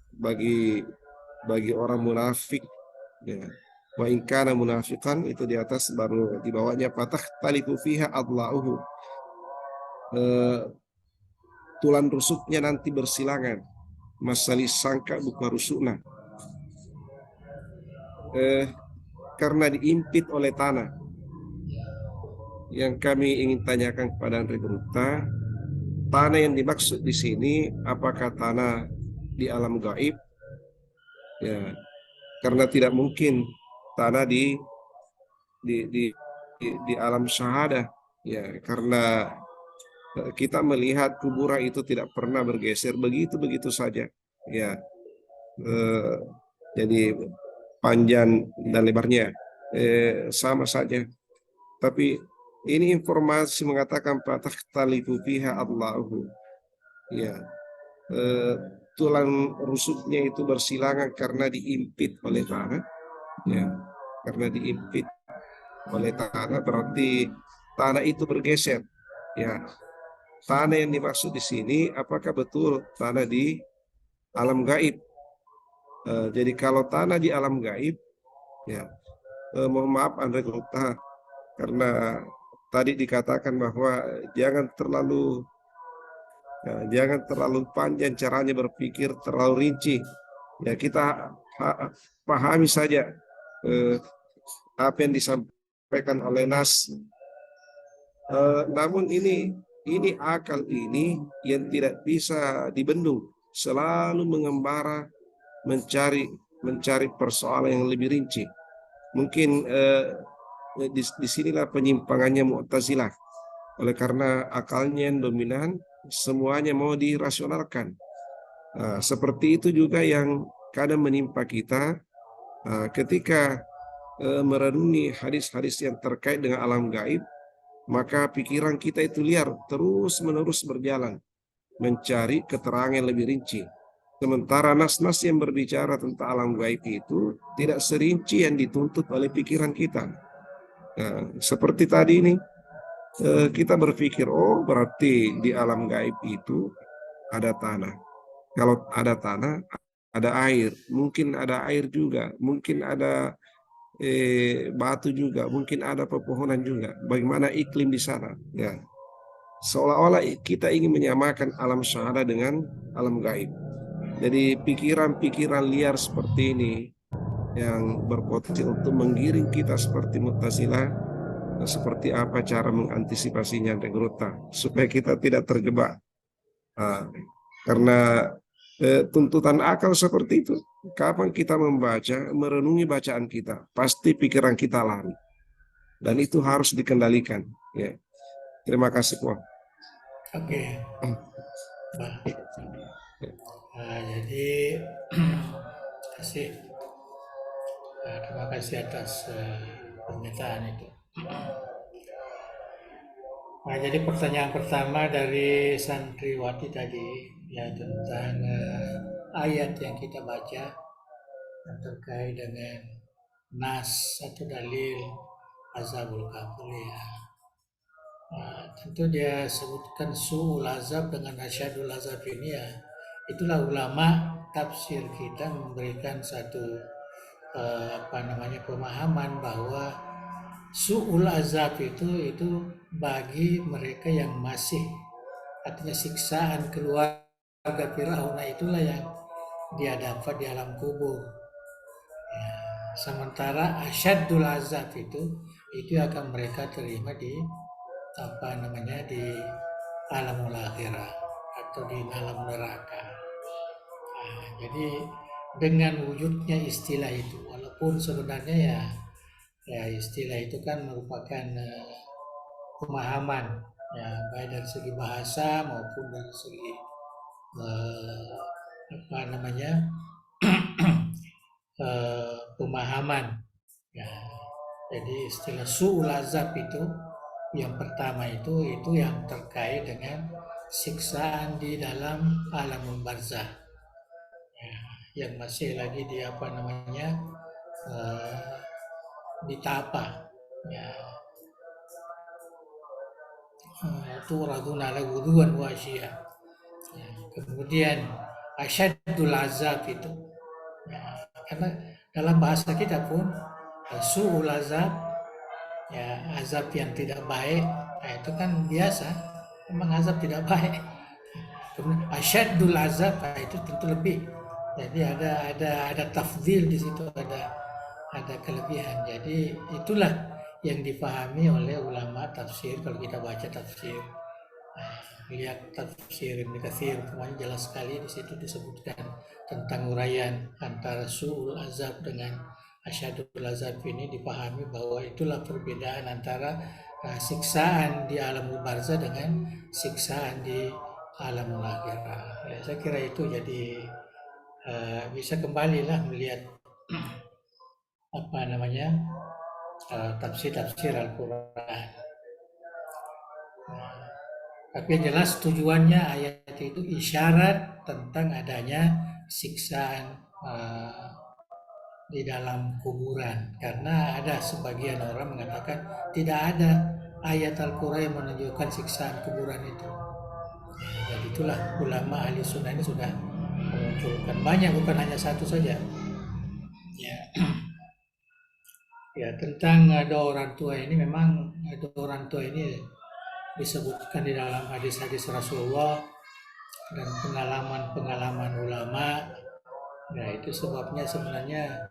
bagi orang munafik, ya. Wa in kana munafiqan, itu di atas baru di bawahnya fatakhtalifu fiha adla'uhu. Tulang rusuknya nanti bersilangan, masalis sangka buka rusukna, karena diimpit oleh tanah. Yang kami ingin tanyakan kepada Andre Gruta, tanah yang dimaksud di sini apakah tanah di alam gaib? Ya, karena tidak mungkin tanah di alam syahadah. Ya, karena kita melihat kuburan itu tidak pernah bergeser begitu saja. Ya, jadi panjang dan lebarnya sama saja. Tapi ini informasi mengatakan fatakhtalifu fiha adla'uhu. Ya, tulang rusuknya itu bersilangan karena diimpit oleh tanah. Ya, karena diimpit oleh tanah berarti tanah itu bergeser. Ya, tanah yang dimaksud di sini apakah betul tanah di alam gaib? Jadi kalau tanah di alam gaib, ya, mohon maaf Andre Gupta, karena tadi dikatakan bahwa jangan terlalu panjang caranya berpikir, terlalu rinci. Ya, kita pahami saja apa yang disampaikan oleh Nas. Namun ini akal ini yang tidak bisa dibendung, selalu mengembara mencari persoalan yang lebih rinci. Mungkin disinilah penyimpangannya Mu'tazilah. Oleh karena akalnya yang dominan, semuanya mau dirasionalkan. Seperti itu juga yang kadang menimpa kita ketika merenungi hadis-hadis yang terkait dengan alam gaib, maka pikiran kita itu liar, terus-menerus berjalan, mencari keterangan yang lebih rinci. Sementara nas-nas yang berbicara tentang alam gaib itu tidak serinci yang dituntut oleh pikiran kita. Nah, seperti tadi ini, kita berpikir, oh berarti di alam gaib itu ada tanah. Kalau ada tanah, ada air. Mungkin ada air juga. Mungkin ada batu juga. Mungkin ada pepohonan juga. Bagaimana iklim di sana? Ya. Seolah-olah kita ingin menyamakan alam syahada dengan alam gaib. Jadi pikiran-pikiran liar seperti ini yang berpotensi untuk menggiring kita seperti Mu'tazilah, seperti apa cara mengantisipasinya Regrota supaya kita tidak terjebak. Karena tuntutan akal seperti itu. Kapan kita membaca, merenungi bacaan kita, pasti pikiran kita lari. Dan itu harus dikendalikan. Ya. Terima kasih, Puan. Oke. Jadi terima kasih atas pernyataan itu. Nah, jadi pertanyaan pertama dari santriwati tadi ya tentang ayat yang kita baca yang terkait dengan nas atau dalil azabul qabr ya. Nah, tentu dia sebutkan su'ul azab dengan asyadul azab ini ya. Itulah ulama tafsir kita memberikan satu pemahaman bahwa su'ul azab itu bagi mereka yang masih, artinya siksaan keluarga Fir'aun itulah yang dia dapat di alam kubur. Ya, sementara asyadul azab itu akan mereka terima di di alamul akhirah atau di alam neraka. Jadi dengan wujudnya istilah itu, walaupun sebenarnya ya istilah itu kan merupakan pemahaman ya baik dari segi bahasa maupun dari segi pemahaman ya. Jadi istilah su'ul azab itu yang pertama itu yang terkait dengan siksaan di dalam alamul barzah ya, yang masih lagi di ditapa ya, turaduna ala wuduan wa asyiya. Kemudian asyadul azab itu ya, karena dalam bahasa kita pun su'ul azab ya, azab yang tidak baik itu kan biasa, memang azab tidak baik. Kemudian asyadul azab itu tentu lebih, jadi ada tafdil di situ, ada kelebihan. Jadi itulah yang dipahami oleh ulama tafsir. Kalau kita baca tafsir, lihat tafsir Ibnu Katsir, semuanya jelas sekali di situ disebutkan tentang uraian antara su'ul azab dengan asyadul azab ini, dipahami bahwa itulah perbedaan antara siksaan di alamul barzah dengan siksaan di alamul akhirah. Ya, saya kira itu jadi bisa kembalilah melihat tafsir Al-Quran. Tapi yang jelas tujuannya ayat itu isyarat tentang adanya siksaan di dalam kuburan, karena ada sebagian orang mengatakan tidak ada ayat Al-Quran yang menunjukkan siksaan kuburan itu. Jadi itulah ulama ahli sunnah ini sudah memunculkan banyak, bukan hanya satu saja. Ya, ya tentang ada orang tua ini, memang ada orang tua ini disebutkan di dalam hadis-hadis Rasulullah dan pengalaman-pengalaman ulama. Ya, itu sebabnya sebenarnya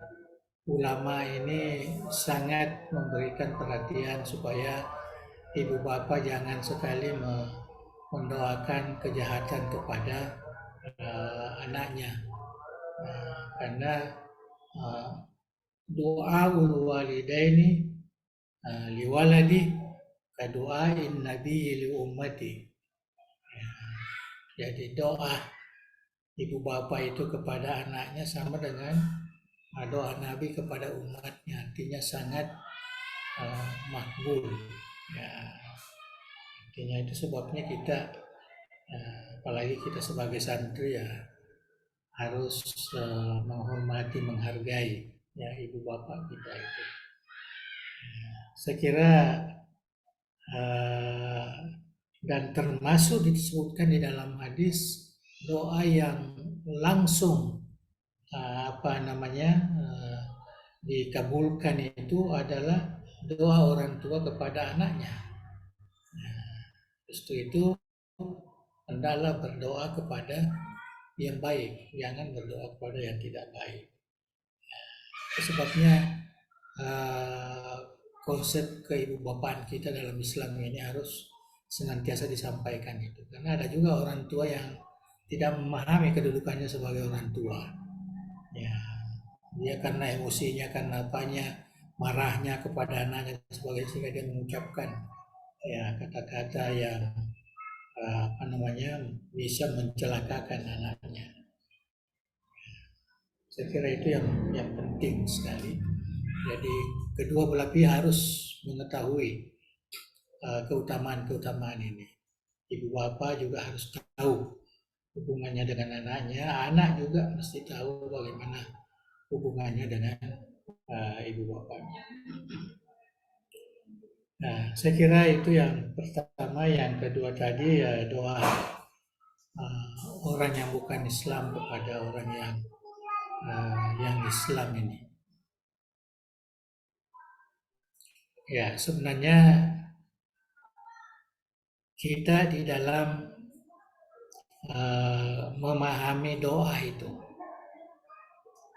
ulama ini sangat memberikan perhatian supaya ibu bapak jangan sekali mendoakan kejahatan kepada anaknya. Karena doaul walidaini liwaladi kadu'ain nabi li ummati. Jadi doa ibu bapak itu kepada anaknya sama dengan doa Nabi kepada umatnya, artinya sangat makbul. Ya, artinya itu sebabnya kita, apalagi kita sebagai santri ya harus menghormati, menghargai ya ibu bapak kita itu. Saya kira dan termasuk disebutkan di dalam hadis doa yang langsung dikabulkan itu adalah doa orang tua kepada anaknya. Justru itu hendaklah berdoa kepada yang baik, jangan berdoa kepada yang tidak baik. Sebabnya konsep keibubapaan kita dalam Islam ini harus senantiasa disampaikan itu. Karena ada juga orang tua yang tidak memahami kedudukannya sebagai orang tua. Ya, dia karena emosinya, karena apanya, marahnya kepada anaknya sebagai, sehingga dia mengucapkan ya kata-kata yang bisa mencelakakan anaknya. Saya kira itu yang penting sekali. Jadi kedua belah pihak harus mengetahui keutamaan ini. Ibu bapak juga harus tahu hubungannya dengan anaknya, anak juga mesti tahu bagaimana hubungannya dengan ibu bapaknya. Nah, saya kira itu yang pertama. Yang kedua tadi ya doa orang yang bukan Islam kepada orang yang Islam ini. Ya, sebenarnya kita di dalam memahami doa itu,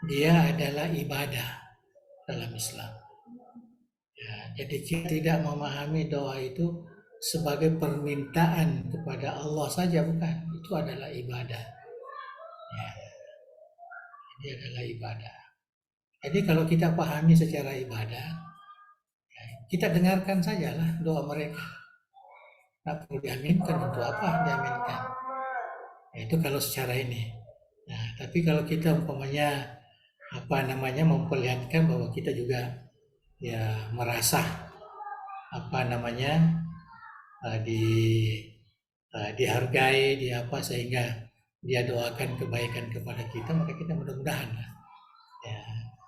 dia adalah ibadah dalam Islam. Ya, jadi kita tidak memahami doa itu sebagai permintaan kepada Allah saja, bukan. Itu adalah ibadah. Ya, ini adalah ibadah. Jadi kalau kita pahami secara ibadah, ya, kita dengarkan sajalah doa mereka. Tidak perlu diaminkan, untuk apa diaminkan? Ya, itu kalau secara ini. Nah, tapi kalau kita umpamanya memperlihatkan bahwa kita juga ya merasa dihargai, sehingga dia doakan kebaikan kepada kita, maka kita mudah-mudahan ya,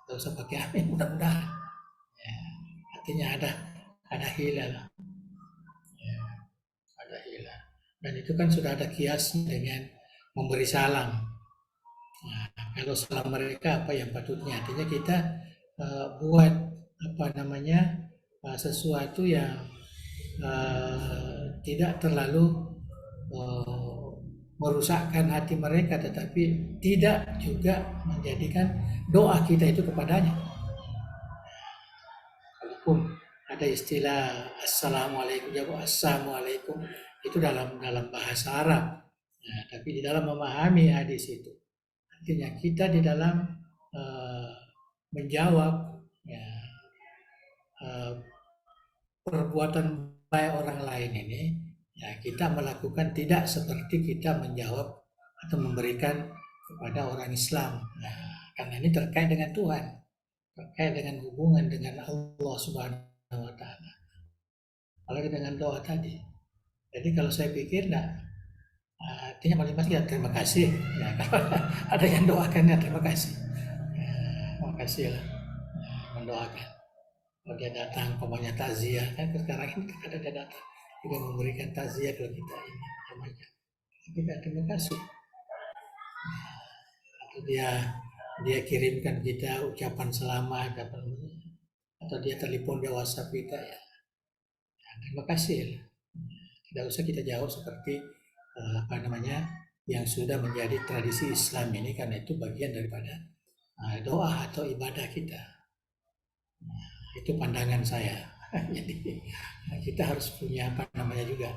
tidak usah pakai amin, mudah-mudahan ya, artinya ada hilal ya, ada hilal. Dan itu kan sudah ada kiasnya dengan memberi salam. Nah, kalau salam mereka apa yang patutnya, artinya kita buat sesuatu yang tidak terlalu merusakkan hati mereka, tetapi tidak juga menjadikan doa kita itu kepadanya. Kalaupun ada istilah assalamualaikum, jawab assalamualaikum, itu dalam bahasa Arab. Nah, tapi di dalam memahami hadis itu, artinya kita di dalam menjawab ya, perbuatan baik orang lain ini, ya kita melakukan tidak seperti kita menjawab atau memberikan kepada orang Islam. Nah, karena ini terkait dengan Tuhan, terkait dengan hubungan dengan Allah Subhanahu wa Ta'ala. Apalagi dengan doa tadi. Jadi kalau saya pikir artinya masing-masing ya terima kasih. Ya, kalau ada yang doakan ya terima kasih. Ya, terima kasih lah mendoakan. Kalau dia datang umpamanya takziah, kan sekarang ini kadang dia datang juga memberikan takziah kalau kita ini namanya. Kita terima kasih. Atau dia kirimkan kita ucapan selamat atau dia telepon dia WhatsApp kita ya. Terima kasih. Tidak usah kita jauh seperti yang sudah menjadi tradisi Islam ini, karena itu bagian daripada doa atau ibadah kita. Itu pandangan saya. Jadi kita harus punya juga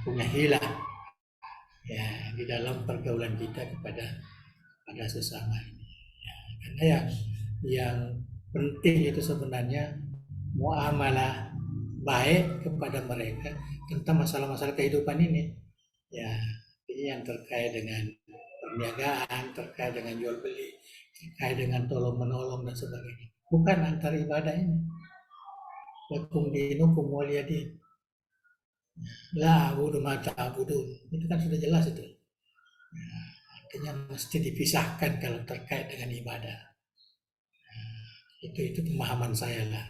punya hilah ya di dalam pergaulan kita kepada sesama ini. Ya, karena yang penting itu sebenarnya muamalah baik kepada mereka tentang masalah-masalah kehidupan ini. Ya, ini yang terkait dengan perniagaan, terkait dengan jual beli, terkait dengan tolong menolong dan sebagainya. Bukan antar ibadah ini. Lakum dinukum waliyadin. La abudu mata abudun. Itu kan sudah jelas itu. Ya, artinya mesti dipisahkan kalau terkait dengan ibadah. Itu pemahaman saya lah.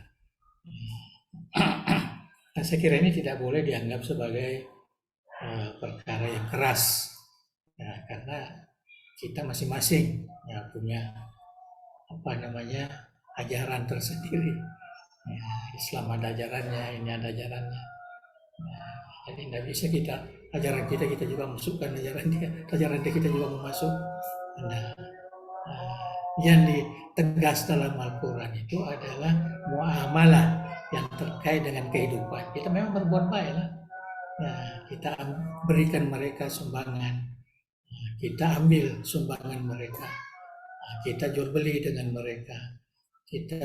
Nah, saya kira ini tidak boleh dianggap sebagai perkara yang keras, ya, karena kita masing-masing ya punya ajaran tersendiri. Ya, Islam ada ajarannya, ini ada ajarannya. Nah, jadi tidak bisa ajaran kita juga masukkan ajaran dia kita juga memasuk. Nah, yang ditegas dalam Al-Quran itu adalah muamalah yang terkait dengan kehidupan. Kita memang berbuat baik lah. Nah, kita berikan mereka sumbangan, kita ambil sumbangan mereka, kita jual beli dengan mereka, kita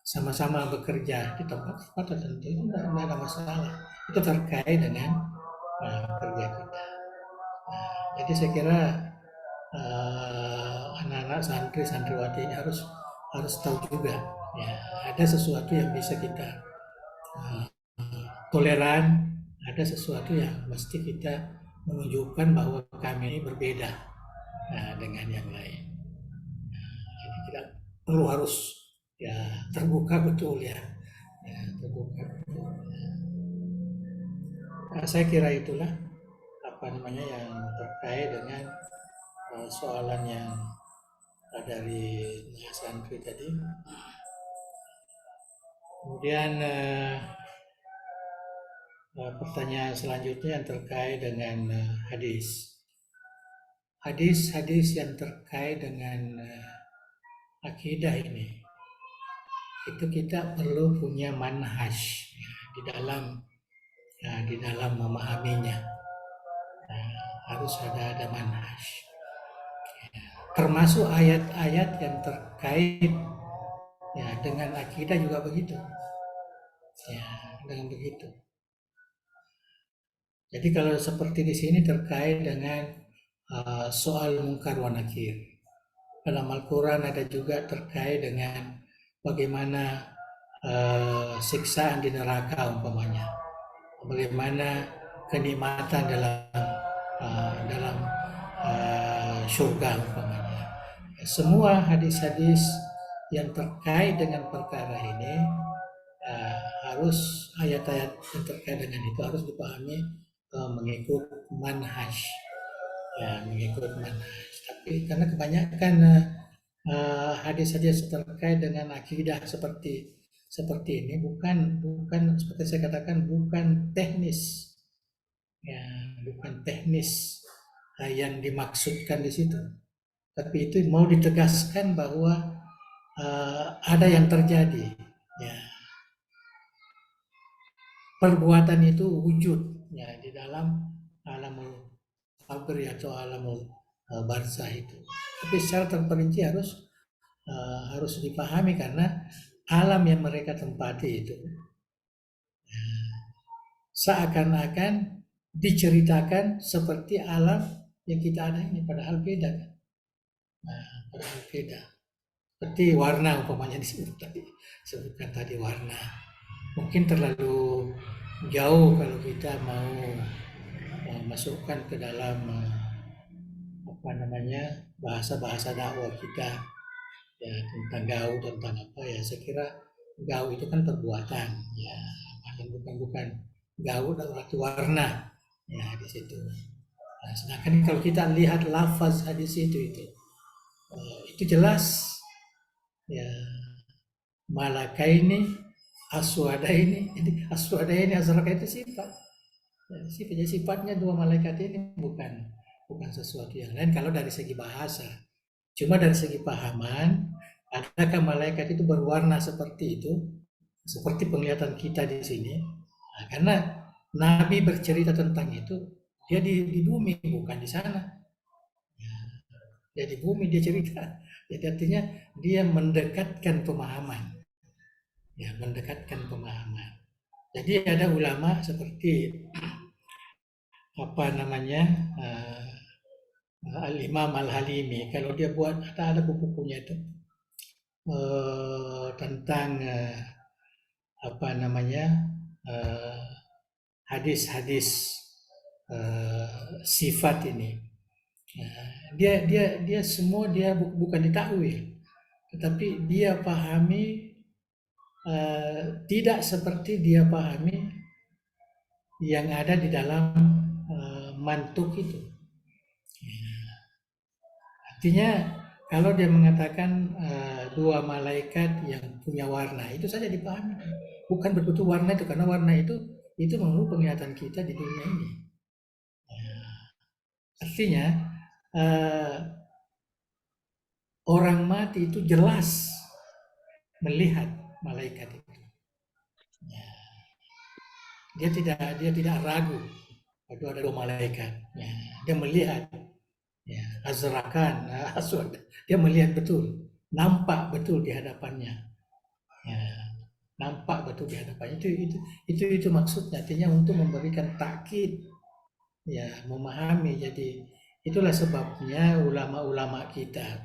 sama-sama bekerja di tempat tertentu, itu tidak ada masalah. Itu terkait dengan kerja kita. Jadi saya kira anak-anak santriwati ini harus tahu juga ya, ada sesuatu yang bisa kita toleran, ada sesuatu yang mesti kita menunjukkan bahwa kami ini berbeda dengan yang lain. Jadi kita perlu harus ya terbuka betul ya terbuka betul. Saya kira itulah yang terkait dengan soalan yang dari Mas Andri tadi. Kemudian pertanyaan selanjutnya yang terkait dengan hadis yang terkait dengan akidah ini, itu kita perlu punya manhaj di dalam memahaminya. Harus ada manhaj, termasuk ayat-ayat yang terkait ya dengan akidah juga begitu ya, dengan begitu. Jadi kalau seperti di sini terkait dengan soal mungkar wa nakir, dalam Al-Quran ada juga terkait dengan bagaimana siksaan di neraka umpamanya, bagaimana kenikmatan dalam surga umpamanya. Semua hadis-hadis yang terkait dengan perkara ini harus ayat-ayat yang terkait dengan itu harus dipahami mengikut manhaj ya, mengikut manhaj. Tapi karena kebanyakan hadis-hadis terkait dengan akidah seperti ini bukan seperti saya katakan, bukan teknis ya, bukan teknis yang dimaksudkan di situ, tapi itu mau ditegaskan bahwa ada yang terjadi ya, perbuatan itu wujud ya di dalam alamul qabr atau alamul barzah itu. Tapi secara terperinci harus dipahami, karena alam yang mereka tempati itu seakan-akan diceritakan seperti alam yang kita ada ini, padahal beda kan. Padahal beda. Seperti warna umpamanya disebutkan tadi warna. Mungkin terlalu jauh kalau kita mau masukkan ke dalam bahasa-bahasa dakwah kita. ya tentang gaul, tentang apa ya, saya kira gaul itu kan perbuatan, ya bukan gaul berarti warna, ya di situ. Nah, sedangkan kalau kita lihat lafaz hadis itu jelas, ya malakaini aswadaini. Jadi aswadaini azraka itu sifat. Ya, sifatnya dua malaikat ini bukan sesuatu yang lain kalau dari segi bahasa. Cuma dari segi pahaman, adakah malaikat itu berwarna seperti itu? Seperti penglihatan kita di sini. Nah, karena Nabi bercerita tentang itu, dia di bumi bukan di sana. Dia di bumi dia cerita. Jadi artinya dia mendekatkan pemahaman. Ya, mendekatkan pemahaman. Jadi ada ulama seperti apa namanya Al-Imam Al-Halimi, kalau dia buat ada buku-bukunya itu tentang apa namanya hadis-hadis sifat ini. Dia semua dia bukan ditakwil, tetapi dia pahami tidak seperti dia pahami yang ada di dalam mantuk itu. Artinya kalau dia mengatakan dua malaikat yang punya warna, itu saja dipahami. Bukan betul-betul warna itu, karena warna itu menurut penglihatan kita di dunia ini. Artinya orang mati itu jelas melihat malaikat itu. Dia tidak ragu kalau ada dua malaikat. Dia melihat, azrakan, aswad. Dia melihat betul, nampak betul di hadapannya. Nampak betul di hadapannya. Itu maksudnya, artinya untuk memberikan takkid, memahami. Jadi itulah sebabnya ulama-ulama kita,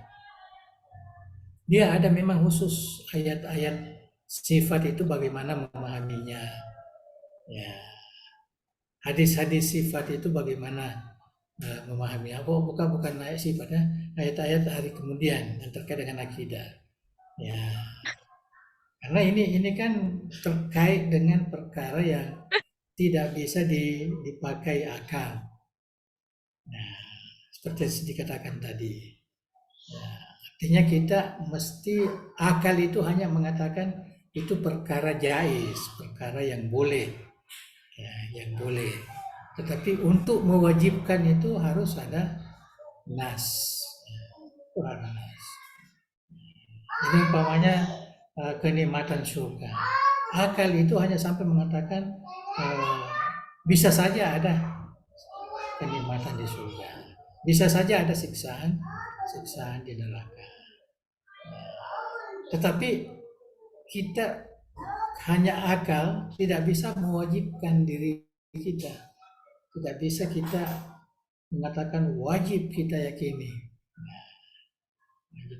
dia ada memang khusus ayat-ayat sifat itu bagaimana memahaminya. Hadis-hadis sifat itu bagaimana memahami. Bukan ayat sifatnya, ayat-ayat hari kemudian yang terkait dengan akidah. Karena ini kan terkait dengan perkara yang tidak bisa dipakai akal. Seperti yang dikatakan tadi. Artinya kita mesti, akal itu hanya mengatakan itu perkara jais, perkara yang boleh. Yang boleh. Tetapi untuk mewajibkan itu harus ada nas. Ada nas. Ini umpamanya kenikmatan surga. Akal itu hanya sampai mengatakan bisa saja ada kenikmatan di surga. Bisa saja ada siksaan di neraka. Tetapi kita hanya akal tidak bisa mewajibkan diri kita. Tidak bisa kita mengatakan wajib kita yakini.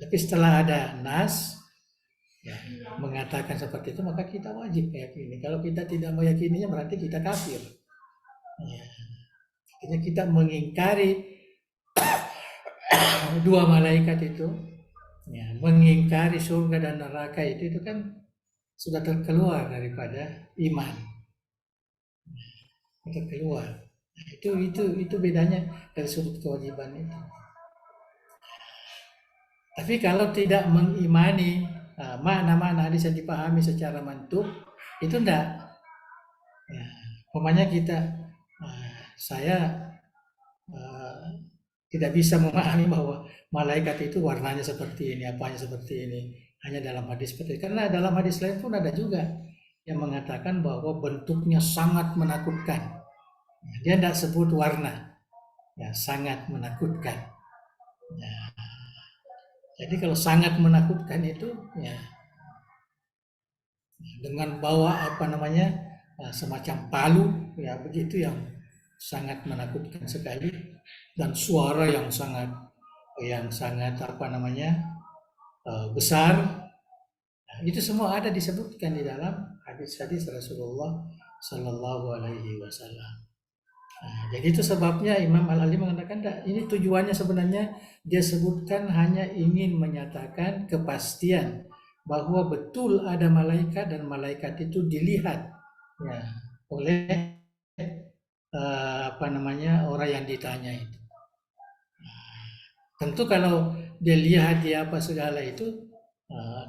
Tapi setelah ada nas mengatakan seperti itu, maka kita wajib meyakini. Kalau kita tidak meyakininya berarti kita kafir. Artinya kita mengingkari dua malaikat itu, mengingkari surga dan neraka itu kan sudah terkeluar daripada iman. Terkeluar. Itu bedanya dari sudut kewajiban itu. Tapi kalau tidak mengimani makna-makna hadis yang dipahami secara mantuk, itu enggak. Umpamanya saya tidak bisa memahami bahwa malaikat itu warnanya seperti ini, apanya seperti ini, hanya dalam hadis seperti itu. Karena dalam hadis lain pun ada juga yang mengatakan bahwa bentuknya sangat menakutkan. Dia tidak sebut warna, sangat menakutkan. Jadi kalau sangat menakutkan itu, dengan bawa semacam palu, begitu, yang sangat menakutkan sekali, dan suara yang sangat besar. Itu semua ada disebutkan di dalam hadis-hadis Rasulullah Sallallahu Alaihi Wasallam. Nah, jadi itu sebabnya Imam Al-Ali mengatakan ini tujuannya sebenarnya dia sebutkan hanya ingin menyatakan kepastian bahwa betul ada malaikat dan malaikat itu dilihat ya oleh orang yang ditanya itu. Tentu kalau dia lihat dia apa segala itu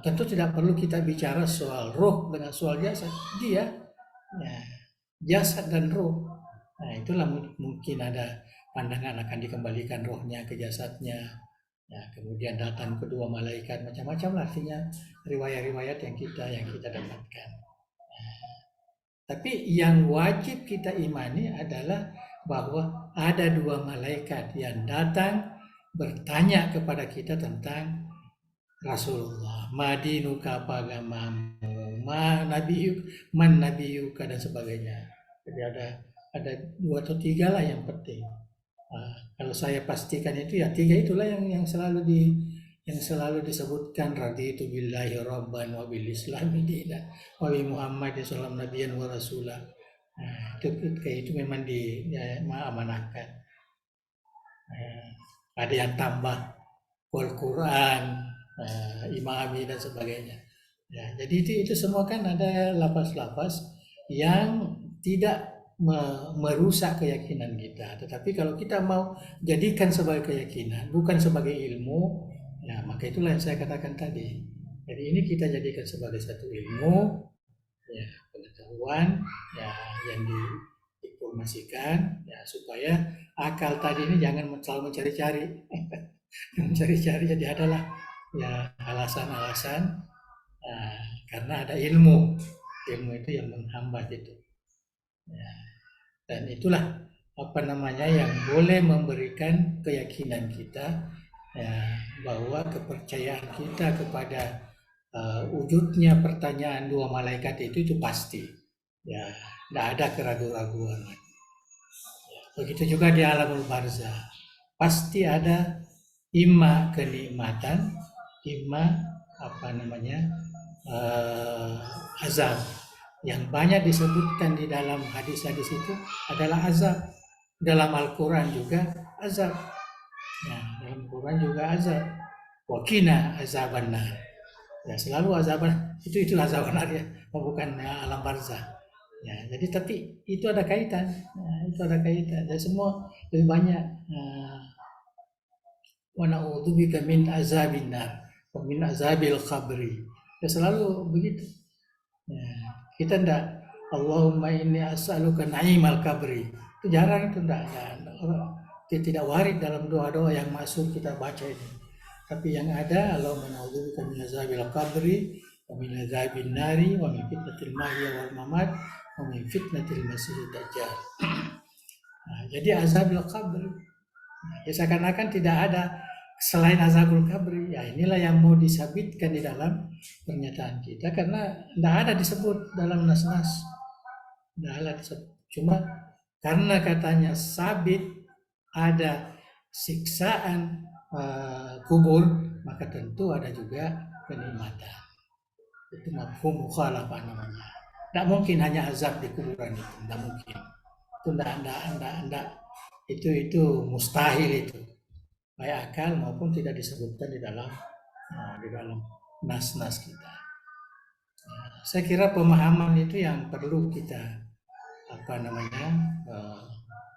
tentu tidak perlu kita bicara soal roh dengan soal jasad. Dia ya, jasad dan roh. Nah, itulah mungkin ada pandangan akan dikembalikan rohnya ke jasadnya. Ya, kemudian datang kedua malaikat macam-macam artinya riwayat-riwayat yang kita dapatkan. Tapi yang wajib kita imani adalah bahwa ada dua malaikat yang datang bertanya kepada kita tentang Rasulullah, madinuka pagamamu, man nabiyuka dan sebagainya. Jadi ada 2 atau 3 lah yang penting. Kalau saya pastikan itu ya 3 itulah yang selalu disebutkan, raditu billahi rabban wa bil islami dinan wa bi muhammadin sallallahu nabiyyan wa rasulah. Nah, itu memang diamanahkan. Ada yang tambah wal Quran, imami dan sebagainya. Ya, jadi itu semua kan ada lafaz-lafaz yang tidak merusak keyakinan kita. Tetapi kalau kita mau jadikan sebagai keyakinan, bukan sebagai ilmu, ya maka itulah yang saya katakan tadi. Jadi ini kita jadikan sebagai satu ilmu, ya pengetahuan, ya yang diinformasikan, ya supaya akal tadi ini jangan selalu mencari-cari, mencari-cari. Jadi adalah ya alasan-alasan karena ada ilmu itu yang menghambat itu. Ya. Dan itulah yang boleh memberikan keyakinan kita ya, bahwa kepercayaan kita kepada wujudnya pertanyaan dua malaikat itu pasti. Ya, tidak ada keraguan-raguan. Ya, begitu juga di alamul barzah. Pasti ada imma kenikmatan, imma azab. Yang banyak disebutkan di dalam hadis-hadis itu adalah azab. Dalam Al-Quran juga azab. Ya, dalam Al-Quran juga azab. Wakina azaban nar. Ya, selalu azaban itu azaban nar ya, bukan alam barzah. Ya, jadi tapi itu ada kaitan. Itu ada kaitan. Dan semua lebih banyak wa na'udzubika min azabin nar wa min azabil qabri. Ya, selalu begitu. Ya, kita tidak Allahumma inni as'aluka na'imal kabri. Itu jarang, itu tidak warid dalam doa-doa yang masuk kita baca ini. Tapi yang ada Allahumma na'udzubika min azabil qabri wa min azabin nari wa min fitnatil mahya wal mamat wa min fitnatil masiihid dajjal. Nah, jadi azabil qabri. Ya, seakan-akan tidak ada selain azabul kabri. Ya, inilah yang mau disabitkan di dalam pernyataan kita karena tidak ada disebut dalam nas-nas. Tidak ada disebut. Cuma karena katanya sabit ada siksaan kubur, maka tentu ada juga kenikmatan. Itu mafhum mukhalafah namanya. Tidak mungkin hanya azab di kuburan itu, tidak mungkin. Itu tidak. Itu mustahil itu. Baik akal maupun tidak disebutkan di dalam nas-nas kita. Saya kira pemahaman itu yang perlu kita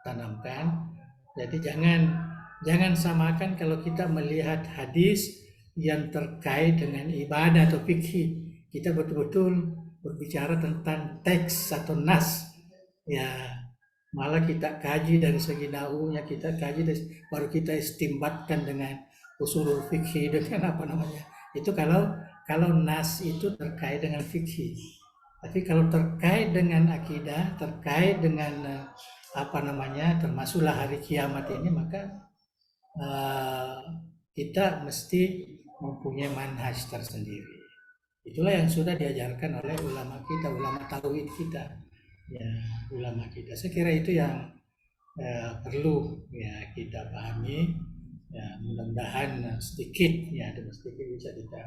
tanamkan. Jadi jangan samakan kalau kita melihat hadis yang terkait dengan ibadah atau fikih. Kita betul-betul berbicara tentang teks atau nas. Ya, malah kita kaji dari segi nahunya, kita kaji baru kita istimbatkan dengan usulul fikih dengan itu kalau nas itu terkait dengan fikih. Tapi kalau terkait dengan akidah, terkait dengan termasuklah hari kiamat ini, maka kita mesti mempunyai manhaj tersendiri. Itulah yang sudah diajarkan oleh ulama kita, ulama tauhid kita. Ya, ulama kita. Saya kira itu yang perlu ya kita pahami. Ya, mudah-mudahan sedikit bisa kita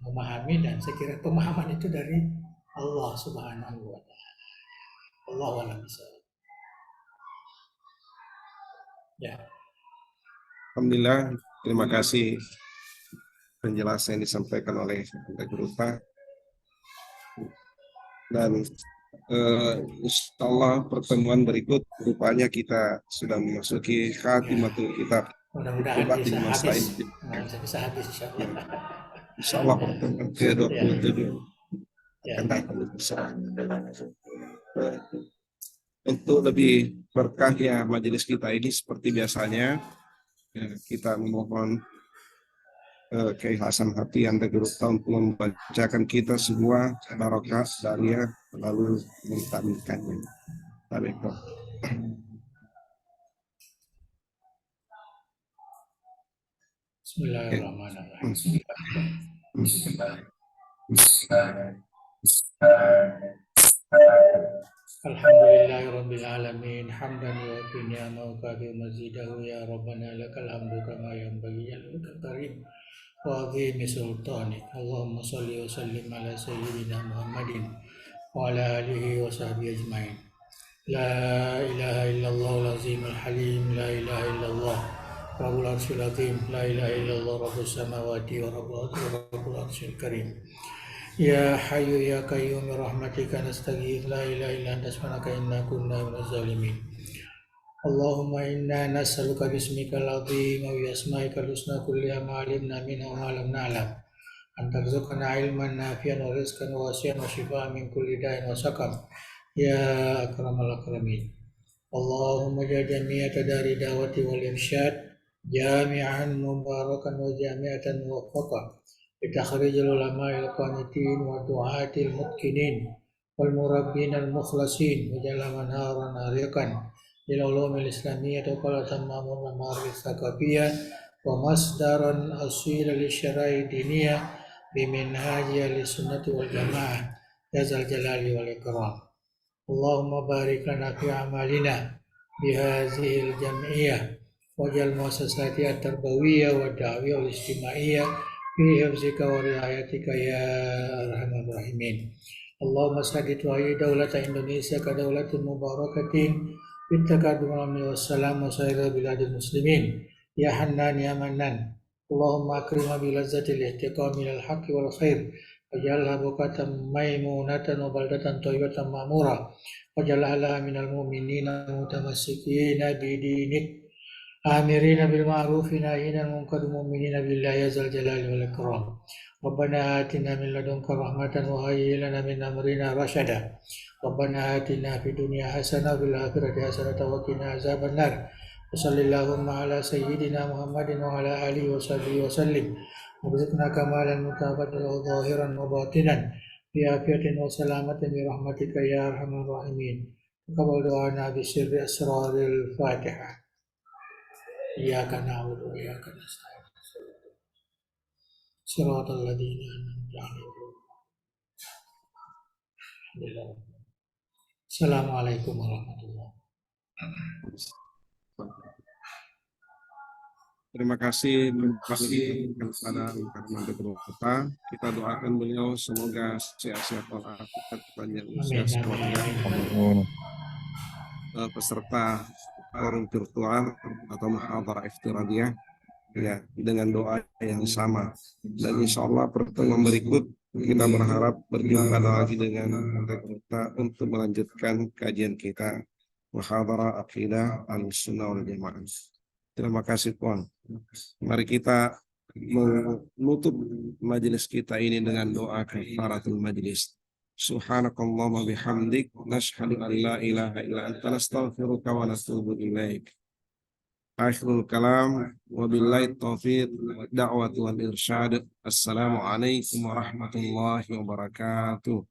memahami, dan saya kira pemahaman itu dari Allah Subhanahu wa taala. Allahu a'lam bishawab. Ya. Alhamdulillah, terima kasih penjelasan yang disampaikan oleh Rekruta. Dan insya Allah pertemuan berikut rupanya kita sudah memasuki khatimatul kitab. Mudah-mudahan bisa habis. Bisa habis insya Allah. Ya. Insya Allah pertemuan ke-27 Ya. akan datang bisa. Untuk lebih berkah ya majelis kita ini seperti biasanya, ya, kita memohon keikhlasan hati Anda Rekruta untuk membacakan kita semua barokah darinya lalu mentakmirkannya. Baik. Bismillahirrahmanirrahim. Alhamdulillahirabbil alamin hamdan wa ni'ma wa kafi mazidahu ya rabbana lakal hamdu kama yanbaghi lil karim wa azimi sultanik. Allahumma shalli wa sallim ala sayyidina Muhammadin wa ala alihi wa sahbihi ajmain. La ilaha illallah al-azimul halim, la ilaha illallah rabbul arsyil azim, la ilaha illallah rabbus samawati wa rabbul arsyil karim. Ya Hayyu Ya Qayyum rahmatika nastaghith, la ilaha illa anta subhanaka inna kunna minaz zalimin. Allahumma inna nas'aluka bismikal azim wa bi asma'ikal husna kulliha ma 'alimna minha wa ma lam na'lam. An tarzuqna ilman nafi'an wa rizqan wasi'an wa shifaa'an min kulli da'in wa saqam. Ya akramal akramin. Allahumma ja jami'ata dari da'wati wal irsyad jami'an mubarakan wa jami'atan muwaffaqah. بتخريج العلماء القانتين والدعاة المتقنين والمربين المخلصين وجعل منارا نارقا للعلوم الإسلامية وقال تمام المعارف الثقافية ومصدرا أصيلا للشرائع الدينية بمنهاج السنة والجماعة يا ذا الجلال والإكرام. اللهم بارك لنا في أعمالنا بهذه الجمعية واجعل مؤسساتها التربوية والدعوية والاجتماعية في حفظك ورعايتك يا أرحم الراحمين. اللهم سدد وأيد دولة إندونيسيا كدولة مباركة بالتقدم والسلام وسائر بلاد المسلمين يا حنان يا منان. اللهم أكرم بلذة الاحتقام إلى الحق والخير واجعلها بقعة ميمونة وبلدة طيبة مأمورة واجعلها لها من المؤمنين متمسكين بدينك آمرين بالمعروف ناهين عن المنكر مؤمنين بالله يا ذا الجلال والإكرام. ربنا آتنا من لدنك رحمة وهيئ لنا من أمرنا رشدا. ربنا آتنا في الدنيا حسنة وفي الآخرة حسنة وقنا عذاب النار. وصل اللهم على سيدنا محمد وعلى آله وصحبه وسلم وارزقنا كمال المتابعة ظاهرا وباطنا بعافية وسلامة برحمتك يا أرحم الراحمين. تقبل دعانا بسر أسرار الفاتحة. إياك نعبد وإياك نستعين صراط الذين أنعمت عليهم. Assalamualaikum warahmatullahi wabarakatuh. Terima kasih kepada Karman Rekruta. Kita doakan beliau semoga sehat-sehat walafiat, panjang usia keluarga. Peserta forum virtual atau muhadharah iftiradiyah ya dengan doa yang sama, dan insya Allah pertemuan berikut kita berharap berjumpa lagi dengan Rekruta untuk melanjutkan kajian kita muhadharah aqidah al-sunnah wal jamaah. Terima kasih Puan. Mari kita menutup majelis kita ini dengan doa kafaratul majelis. Subhanakallahumma bihamdik nashhadu an la ilaha illa anta nastaghfiruka wa natubu ilaik. Akhirul kalam wabillahi taufiq da'wat wal irsyad. Assalamualaikum warahmatullahi wabarakatuh.